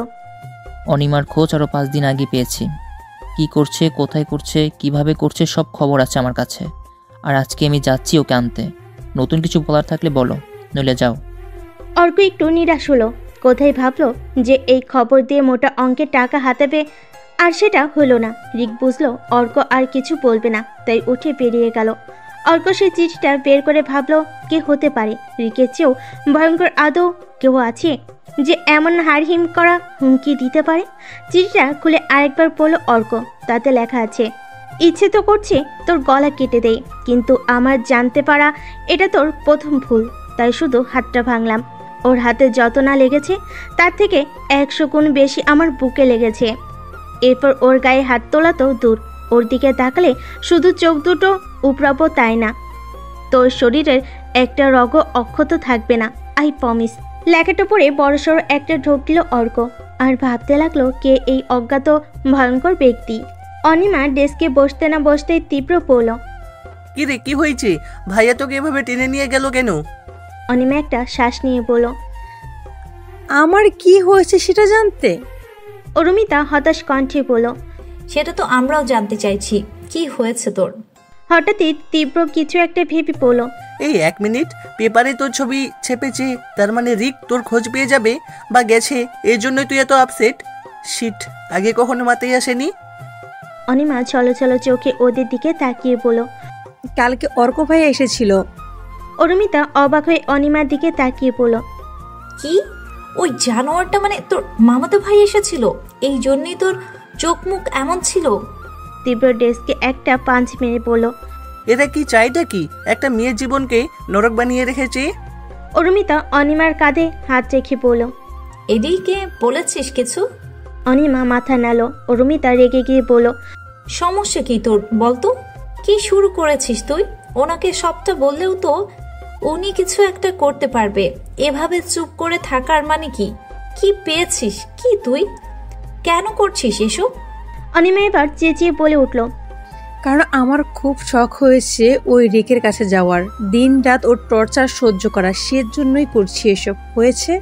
অনিমার খোঁজ আরও 5 দিন আগে পেয়েছি। কি করছে, কোথায় করছে, কিভাবে করছে সব খবর আছে আমার কাছে। আর আজকে আমি যাচ্ছি ওকে আনতে। নতুন কিছু বলার থাকলে বলো, নইলে যাও। অর্ক একটু নিরাশ হলো। কোথায় ভাবলো যে এই খবর দিয়ে মোটা অঙ্কের টাকা হাতাবে, আর সেটা হলো না। রিক বুঝলো অর্ক আর কিছু বলবে না, তাই উঠে বেরিয়ে গেল। অর্ক সেই চিঠিটা বের করে ভাবলো কে হতে পারে। রিকের চেয়েও ভয়ঙ্কর আদৌ কেউ আছে যে এমন হাড়হিম করা হুমকি দিতে পারে? চিঠিটা খুলে আরেকবার পড়ল অর্ক। তাতে লেখা আছে, ইচ্ছে তো করছে তোর গলা কেটে দেয়, কিন্তু আমার জানতে পারা এটা তোর প্রথম ভুল, তাই শুধু হাতটা ভাঙলাম। ওর হাতে যত না লেগেছে তার থেকে 100 গুণ বেশি আমার বুকে লেগেছে। এরপর ওর গায়ে হাত তোলা তো দূর, ওর দিকে তাকালে শুধু চোখ দুটো উপড়াবো তাই না, তোর শরীরের একটা রগও অক্ষত থাকবে না, আই প্রমিস। লেখাটা পড়ে বড়সড় একটা ঢোক দিল অর্ক, আর ভাবতে লাগলো কে এই অজ্ঞাত ভয়ঙ্কর ব্যক্তি। অনিমা ডেস্কে বসতে না বসতেই তীব্র পড়ল। কি রে, কি হয়েছে? ভাইয়া তোকে এভাবে টেনে নিয়ে গেল কেন? অনিমা একটা শ্বাস নিয়ে বলল, আমার কি হয়েছে সেটা জানতে? অরুমিতা হতাশ কণ্ঠে বলল, সেটা তো আমরাও জানতে চাইছি, কি হয়েছে তোর? হঠাৎই তীব্র কিছু একটা ভেবে পড়ল। এই 1 মিনিট, পেপারে তোর ছবি ছেপেছে, তার মানে রিক তোর খোঁজ পেয়ে যাবে বা গেছে, এই জন্যই তুই এত আপসেট? শিট, আগে কখনো মাথায় আসেনি? অনিমা ছলো ছলো চোখে ওদের দিকে তাকিয়ে বলল, কালকে অর্ক ভাই এসেছিল। অরুমিতা অবাক হয়ে অনিমার দিকে তাকিয়ে বলল, কি? ওই জানোয়ারটা মানে তোর মামাতো ভাই এসেছিল? এই জন্যই তোর চোখ মুখ এমন ছিল? তীব্র ডেস্কে একটা পাঞ্চ মেরে বলল, এরা কি চাইটা কি? একটা মেয়ের জীবনকে নরক বানিয়ে রেখেছে। অরুমিতা অনিমার কাঁধে হাত রেখে বলল, এদিকে বলেছিস কিছু? অনিমা মাথা নাড়ল। অরুমিতা রেগে গিয়ে বলল, সমস্যা কি তোর বলতো? কি শুরু করেছিস তুই? ওনাকে সবটা বললেও তো উনি কিছু একটা করতে পারবে। এভাবে চুপ করে থাকার মানে কি? কি পেয়েছিস কি তুই? কেন করছিস এসব? অনিমা এবার চেঁচিয়ে বলে উঠল, কারণ আমার খুব শখ হয়েছে ওই রিকের কাছে যাওয়ার, দিন রাত ওর টর্চার সহ্য করা, সেজন্যই করছি এসব। হয়েছে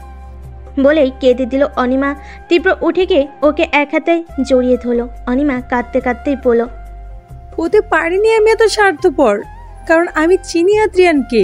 বলেই কেঁদে দিল অনিমা। তীব্র উঠে গিয়ে ওকে এক হাতে জড়িয়ে ধরল। অনিমা কাঁদতে কাঁদতেই বলল, হতে পারিনি আমি এত স্বার্থপর, কারণ আমি চিনি আদ্রিয়ানকে।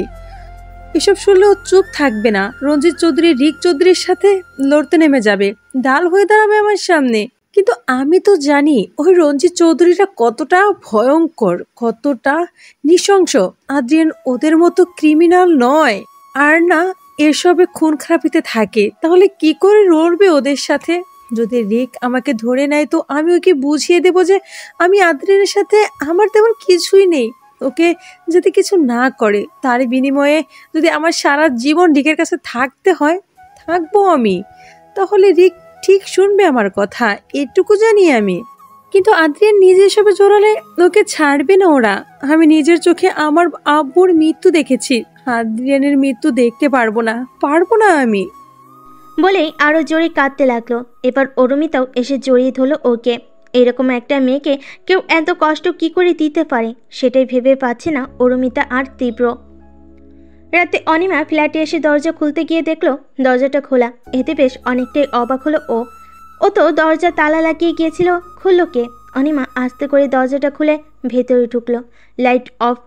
এসব শুনলেও চুপ থাকবে না। রঞ্জিত চৌধুরী রিক চৌধুরীর সাথে লড়তে নেমে যাবে, ঢাল হয়ে দাঁড়াবে আমার সামনে। কিন্তু আমি তো জানি ওই রঞ্জিত চৌধুরীরা কতটা ভয়ঙ্কর, কতটা নৃশংস। আদ্রিয়ান ওদের মতো ক্রিমিনাল নয়। আর না এসবে খুন খারাপিতে থাকে, তাহলে কি করে লড়বে ওদের সাথে? যদি রিক আমাকে ধরে নেয় তো আমি ওকে বুঝিয়ে দেব যে আমি আদ্রিয়ানের সাথে আমার তেমন কিছুই নেই। ওকে যদি কিছু না করে, তার বিনিময়ে যদি আমার সারা জীবন রিকের কাছে থাকতে হয়, থাকবো আমি। তাহলে রিক ঠিক শুনবে আমার কথা, এটুকু জানি আমি। কিন্তু আদ্রিয়ান নিজে এসবে জড়ালে ওকে ছাড়বে না ওরা। আমি নিজের চোখে আমার আব্বুর মৃত্যু দেখেছি, আদ্রিয়ানের মৃত্যু দেখতে পারবো না আমি। বলেই আরো জোরে কাঁদতে লাগলো। এবার অরুমিতাও এসে জড়িয়ে ধরল ওকে। এরকম একটা মেয়েকে কেউ এত কষ্ট কি করে দিতে পারে, সেটাই ভেবে পাচ্ছে না অরুমিতা আর তীব্র। রাতে অনিমা ফ্ল্যাটে এসে দরজা খুলতে গিয়ে দেখলো দরজাটা খোলা। এতে বেশ অনেকটাই অবাক হলো ও তো দরজা তালা লাগিয়ে গিয়েছিল, খুললো কে? অনিমা আস্তে করে দরজাটা খুলে ভেতরে ঢুকলো। লাইট অফ,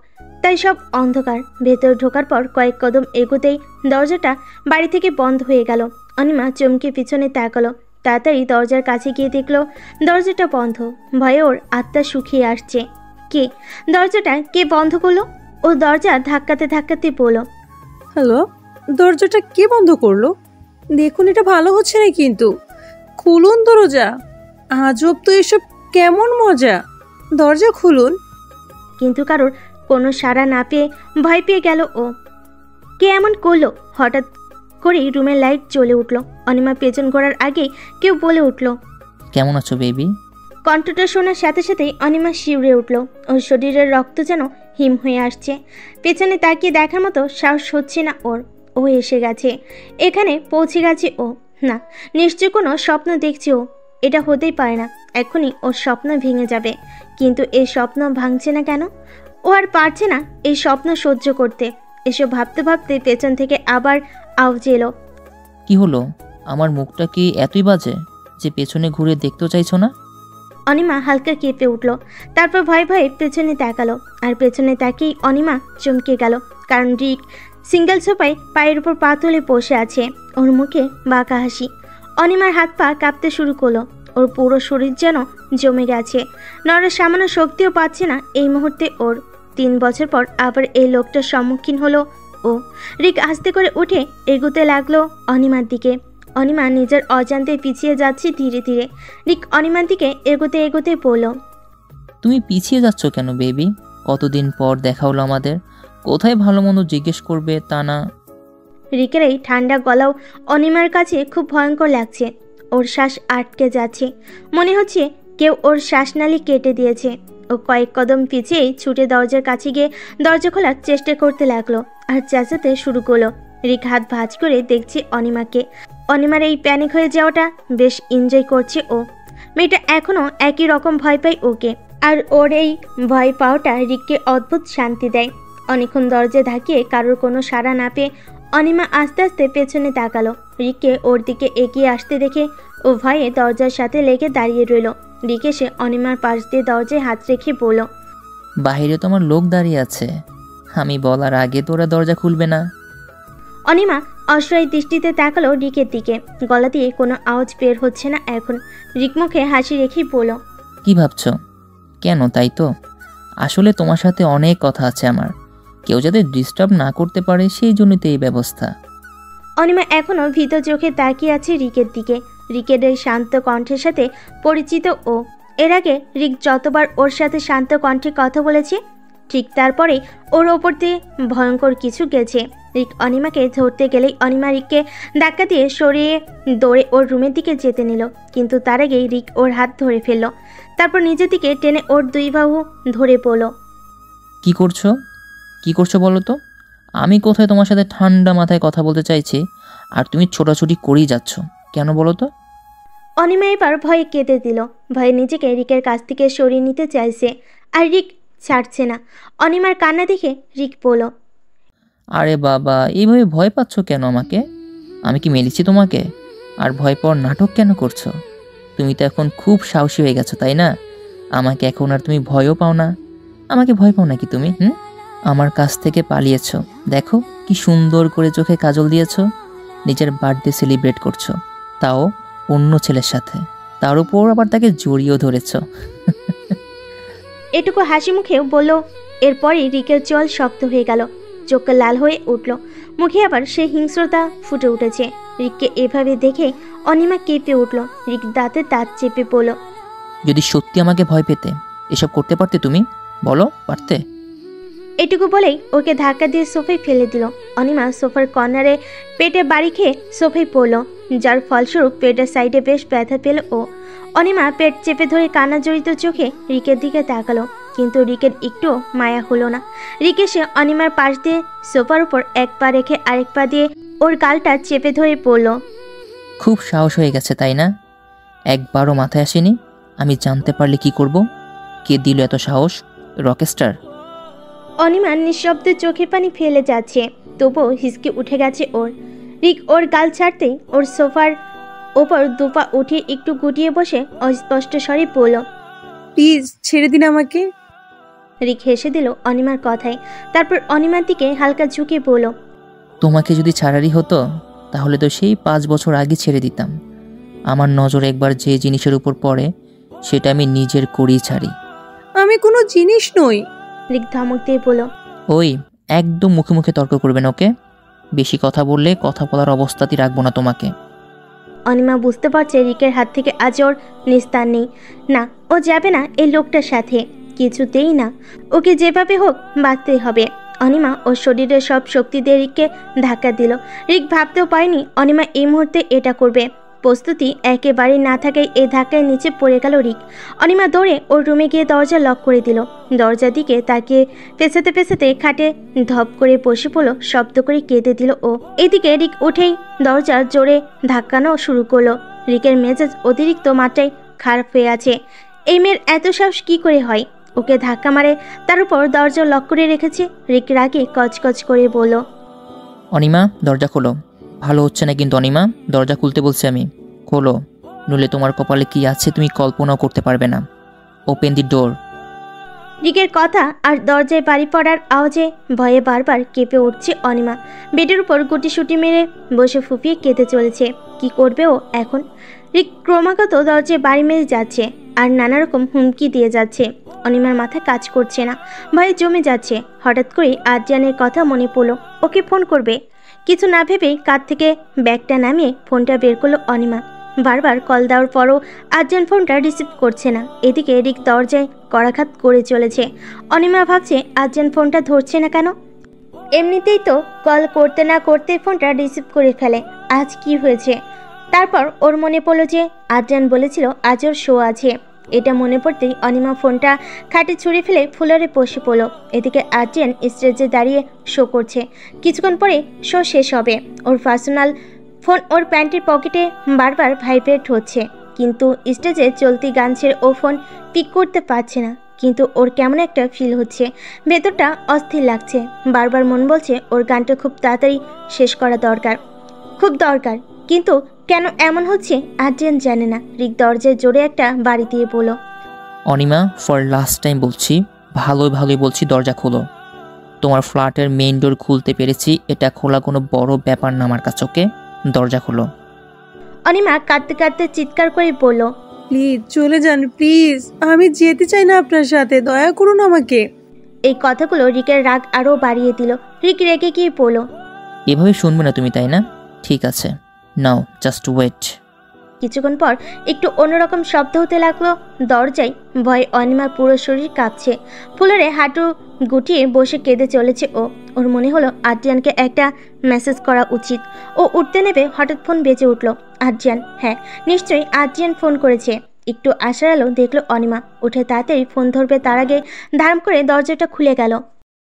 তাই সব অন্ধকার। ভেতরে ঢোকার পর কয়েক কদম এগোতেই দরজাটা বাড়ি থেকে বন্ধ হয়ে গেল। অনিমা চমকে পিছনে তাকালো। তাড়াতাড়ি দরজার কাছে গিয়ে দেখলো দরজাটা বন্ধ। ভয়ে ওর আত্মা শুকিয়ে আসছে। দরজাটা কে বন্ধ করলো? ও দরজা ধাক্কাতে ধাক্কাতে বলল, হ্যালো, দরজাটা কে বন্ধ করলো? দেখুন এটা ভালো হচ্ছে না কিন্তু। খুলুন দরজা। আজব তো এসব, কেমন মজা। দরজা খুলুন। কিন্তু কারোর কোনো সাড়া না পেয়ে ভয় পেয়ে গেল ও। কে এমন করলো? হঠাৎ করেই রুমের লাইট জ্বলে উঠল। অনিমা পেছন ঘোরার আগেই কেউ বলে উঠল, কেমন আছো বেবি? কণ্ঠটা শোনার সাথে সাথেই অনিমা শিউরে উঠল। ওর শরীরের রক্ত যেন হিম হয়ে আসছে। পেছনে তাকিয়ে দেখার মতো সাহস হচ্ছে না ওর। ও এসে গেছে, এখানে পৌঁছে গেছে ও। না, নিশ্চয় কোনো স্বপ্ন দেখছে ও। এটা হতেই পারে না, এখনই ওর স্বপ্ন ভেঙে যাবে। কিন্তু এই স্বপ্ন ভাঙছে না কেন? ও আর পারছে না এই স্বপ্ন সহ্য করতে। এসব ভাবতে ভাবতে পেছন থেকে আবার আওয়াজ এলো, কি হলো? আমার মুখটা কি এতই বাজে যে পেছনে ঘুরে দেখতেও চাইছো না? অনিমা হালকা কেঁপে উঠল। তারপর ভয়ে ভয়ে পেছনে তাকালো। আর পেছনে তাকিয়েই অনিমা চমকে গেল, কারণ রিক সিঙ্গেল সোফায় পায়ের উপর পা তুলে বসে আছে। ওর মুখে বাঁকা হাসি। অনিমার হাত পা কাঁপতে শুরু করলো। ওর পুরো শরীর যেন জমে গেছে। নড়ার সামান্য শক্তিও পাচ্ছে না এই মুহূর্তে ওর। 3 বছর পর আবার এই লোকটার সম্মুখীন হলো ও। রিক আস্তে করে উঠে এগোতে লাগলো অনিমার দিকে। অনিমা নিজের অজান্তে পিছিয়ে যাচ্ছে ধীরে ধীরে। রিক অনিমার দিকে এগোতে এগোতে বলল, তুমি পিছিয়ে যাচ্ছ কেন বেবি? কতদিন পর দেখা হলো আমাদের, কোথায় ভালো মন্দ জিজ্ঞেস করবে তা না। রিকের এই ঠান্ডা গলাও অনিমার কাছে খুব ভয়ঙ্কর লাগছে। ওর শ্বাস আটকে যাচ্ছে, মনে হচ্ছে কেউ ওর শ্বাসনালী কেটে দিয়েছে। ও কয়েক কদম পিছিয়েই ছুটে দরজার কাছে গিয়ে দরজা খোলার চেষ্টা করতে লাগলো আর চেঁচাতে শুরু করলো। রিক হাত ভাঁজ করে দেখছে অনিমাকে। অনিমার এই প্যানিক হয়ে যাওয়াটা বেশ এনজয় করছে ও। মেয়েটা এখনও একই রকম ভয় পায় ওকে, আর ওর এই ভয় পাওয়াটা রিককে অদ্ভুত শান্তি দেয়। অনেকক্ষণ দরজা ধাকিয়ে কারোর কোনো সাড়া না পেয়ে অনিমা আস্তে আস্তে পেছনে তাকালো। রিককে ওর দিকে এগিয়ে আসতে দেখে ও ভয়ে দরজার সাথে লেগে দাঁড়িয়ে রইল। রিক এসে অনিমার পাশ দিয়ে দরজায় হাত রেখে বলল, বাইরে তো আমার লোক দাঁড়িয়ে আছে, আমি বলার আগে তোরা দরজা খুলবে না? অনিমা অসহায় দৃষ্টিতে তাকালো রিকের দিকে। গলা দিয়ে কোনো আওয়াজ বের হচ্ছে না এখন। রিক মুখে হাসি রেখেই বলল, কি ভাবছো? কেন, তাই তো। আসলে তোমার সাথে অনেক কথা আছে আমার, কেউ যাতে ডিস্টার্ব না করতে পারে সেই জন্যই তো এই ব্যবস্থা। অনিমা এখনও ভীত চোখে তাকিয়ে আছে রিকের দিকে। রিকের এই শান্ত কণ্ঠের সাথে পরিচিত ও। এর আগে রিক যতবার ওর সাথে শান্ত কণ্ঠে কথা বলেছে, ঠিক তারপরে ওর ওপর দিয়ে ভয়ঙ্কর কিছু গেছে। রিক অনিমাকে ধরতে গেলেই অনিমা রিককে ধাক্কা দিয়ে সরিয়ে দৌড়ে ওর রুমের দিকে যেতে নিল, কিন্তু তার আগেই রিক ওর হাত ধরে ফেলল। তারপর নিজের দিকে টেনে ওর দুই বাহু ধরে পড়ল। কি করছো? কি করছো বলো তো? আমি কোথায় তোমার সাথে ঠান্ডা মাথায় কথা বলতে চাইছি আর তুমি ছোটাছুটি করেই যাচ্ছ কেন বলো তো? অনিমা এবার ভয়ে কেঁদে দিল। ভয়ে নিজেকে রিকের কাছ থেকে সরিয়ে নিতে চাইছে, আর রিক ছাড়ছে না। অনিমার কান্না দেখে রিক বলল, আরে বাবা, এইভাবে ভয় পাচ্ছ কেন আমাকে? আমি কি মেরেছি তোমাকে? আর ভয় পাওয়ার নাটক কেন করছো? তুমি তো এখন খুব সাহসী হয়ে গেছো, তাই না? আমাকে এখন আর তুমি ভয়ও পাও না। আমাকে ভয় পাও নাকি তুমি? আমার কাছ থেকে পালিয়েছো, দেখো কি সুন্দর করে চোখে কাজল দিয়েছো। নিজের বার্থডে সেলিব্রেট করছো, তাও অন্য ছেলের সাথে, তার উপর আবার তাকে জড়িয়েও ধরেছো। এটুকু হাসি মুখেও বলল। এরপরই রিকের চোয়াল শক্ত হয়ে গেল, চোখ লাল হয়ে উঠল, মুখে আবার সে হিংস্রতা ফুটে উঠেছে। রিককে এভাবে দেখে অনিমা কেঁপে উঠল। রিক দাঁতে দাঁত চেপে বলল, যদি সত্যি আমাকে ভয় পেতে এসব করতে পারতে তুমি? বলো, পারতে? এটুকু বলেই ওকে ধাক্কা দিয়ে সোফায় ফেলে দিল। অনিমা সোফার কর্নারে পেটে বাড়ি খেয়ে সোফায় পড়ল, যার ফলস্বরূপ পেটের সাইডে বেশ ব্যথা পেল ও। অনিমা পেট চেপে ধরে কান্না জড়িত চোখে রিকের দিকে তাকালো, কিন্তু রিকের একটুও মায়া হলো না। রিক এসে অনিমার পাশ দিয়ে সোফার উপর এক পা রেখে আরেক পা দিয়ে ওর গালটা চেপে ধরে পড়ল। খুব সাহস হয়ে গেছে, তাই না? একবারও মাথায় আসেনি আমি জানতে পারলে কি করব? কে দিল এত সাহস? রকস্টার। অনিমা নিঃশব্দে চোখের পানি ফেলে যাচ্ছে, তবুও হিসকে উঠে গেছে ওর। রিক ওর গাল ছাড়তে ওর সোফার ওপর দুপা উঠিয়ে একটু গুটিয়ে বসে অস্পষ্ট স্বরে বলল, প্লিজ ছেড়ে দিন আমাকে। রিক হেসে দিল অনিমার কথায়। তারপর অনিমার দিকে হালকা ঝুঁকে বলল, তোমাকে যদি ছাড়ারই হতো তাহলে তো সেই 5 বছর আগে ছেড়ে দিতাম। আমার নজর একবার যে জিনিসের উপর পড়ে সেটা আমি নিজের করেই ছাড়ি। আমি কোনো জিনিস নই। রিক ধমক দিয়ে বলল, ওই একদম মুখে মুখে তর্ক করবেন ওকে। বেশি কথা বললে কথা বলার অবস্থাতেই রাখবো না তোমাকে। অনিমা বুঝতে পারছে রিকের হাত থেকে আজ ওর নিস্তার নেই। না, ও যাবে না এই লোকটার সাথে, কিছুতেই না। ওকে যেভাবে হোক বাঁচতেই হবে। অনিমা ওর শরীরের সব শক্তি দিয়ে রিককে ধাক্কা দিল। রিক ভাবতেও পারেনি অনিমা এই মুহূর্তে এটা করবে। প্রস্তুতি একেবারেই না থাকায় এই ধাক্কায় নিচে পড়ে গেল রিক। অনিমা দৌড়ে ওর রুমে গিয়ে দরজা লক করে দিল। দরজার দিকে তাকিয়ে পেছাতে পেছাতে খাটে ধপ করে বসে পড়ল, শব্দ করে কেঁদে দিল ও। এদিকে রিক উঠেই দরজার জোরে ধাক্কানো শুরু করলো। রিকের মেজাজ অতিরিক্ত মাত্রায় খারাপ হয়ে আছে। এই মেয়ের এত সাহস কি করে হয়? ওকে ধাক্কা মারে, তার উপর দরজা লক করে রেখেছে। রিক রাগে কচকচ করে বলল, অনিমা দরজা খোলো। ভালো হচ্ছে না কিন্তু অনিমা, দরজা খুলতে বলছি আমি, খোলো, নইলে তোমার কপালে কি আছে তুমি কল্পনাও করতে পারবে না। ওপেন দি ডোর। রিকের কথা আর দরজায় বাড়ি পড়ার আওয়াজে ভয়ে বারবার কেঁপে উঠছে অনিমা। বেডের উপর গুটিসুটি মেরে বসে ফুপিয়ে কেঁদে চলেছে। কি করবে ও এখন? রিক ক্রমাগত দরজায় বাড়ি মেরে যাচ্ছে আর নানা রকম হুমকি দিয়ে যাচ্ছে। অনিমার মাথায় কাজ করছে না, ভয়ে জমে যাচ্ছে। হঠাৎ করে আদ্রিয়ানের কথা মনে পড়লো, ওকে ফোন করবে। কিছু না ভেবেই কাঁধ থেকে ব্যাগটা নামিয়ে ফোনটা বের করলো অনিমা। বারবার কল দেওয়ার পরও আদ্রিয়ান ফোনটা রিসিভ করছে না। এদিকে রিক দরজায় করাঘাত করে চলেছে। অনিমা ভাবছে আদ্রিয়ান ফোনটা ধরছে না কেন? এমনিতেই তো কল করতে না করতে ফোনটা রিসিভ করে ফেলে, আজ কি হয়েছে? তারপর ওর মনে পড়লো যে আদ্রিয়ান বলেছিল আজ ওর শো আছে। এটা মনে পড়তেই অনিমা ফোনটা খাটে ছুঁড়ে ফেলে ফ্লোরে বসে পড়লো। এদিকে আদ্রিয়ান স্টেজে দাঁড়িয়ে শো করছে। কিছুক্ষণ পরে শো শেষ হবে। ওর পার্সোনাল ফোন ওর প্যান্টের পকেটে বারবার ভাইব্রেট হচ্ছে। কিন্তু স্টেজে চলতি গান ছেড়ে ও ফোন পিক করতে পারছে না। কিন্তু ওর কেমন একটা ফিল হচ্ছে, ভেতরটা অস্থির লাগছে। বারবার মন বলছে ওর গানটা খুব তাড়াতাড়ি শেষ করা দরকার, খুব দরকার। কিন্তু কেন এমন হচ্ছে আদ্রিয়ান জানে না। রিক দরজায় জোরে একটা বাড়ি দিয়ে বলল, অনিমা, ফর লাস্ট টাইম বলছি, ভালোই বলছি, দরজা খোলো। তোমার ফ্ল্যাটের মেইন ডোর খুলতে পেরেছি, এটা খোলা কোনো বড় ব্যাপার না আমার কাছে। ওকে, দরজা খোলো। অনিমা কাঁদতে কাঁদতে চিৎকার করে বলল, প্লিজ চলে যান, প্লিজ, আমি যেতে চাই না আপনার সাথে, দয়া করুন আমাকে। এই কথাগুলো রিকের রাগ আরও বাড়িয়ে দিল। রিক রেগে গিয়ে বলল, এভাবে শুনবে না তুমি, তাই না? ঠিক আছে, নাও জাস্ট ওয়েট। কিছুক্ষণ পর একটু অন্যরকম শব্দ হতে লাগলো। দরজায় ভয়ে অনিমার পুরো শরীর কাঁপছে। ফ্লোরে হাঁটু গুটিয়ে বসে কেঁদে চলেছে ও। ওর মনে হলো আদ্রিয়ানকে একটা মেসেজ করা উচিত। ও উঠতে নেবে, হঠাৎ ফোন বেজে উঠল। আদ্রিয়ান, হ্যাঁ নিশ্চয়ই আদ্রিয়ান ফোন করেছে। একটু আশার আলো দেখলো অনিমা। উঠে তাড়াতাড়ি ফোন ধরবে, তার আগে ধারাম করে দরজাটা খুলে গেল।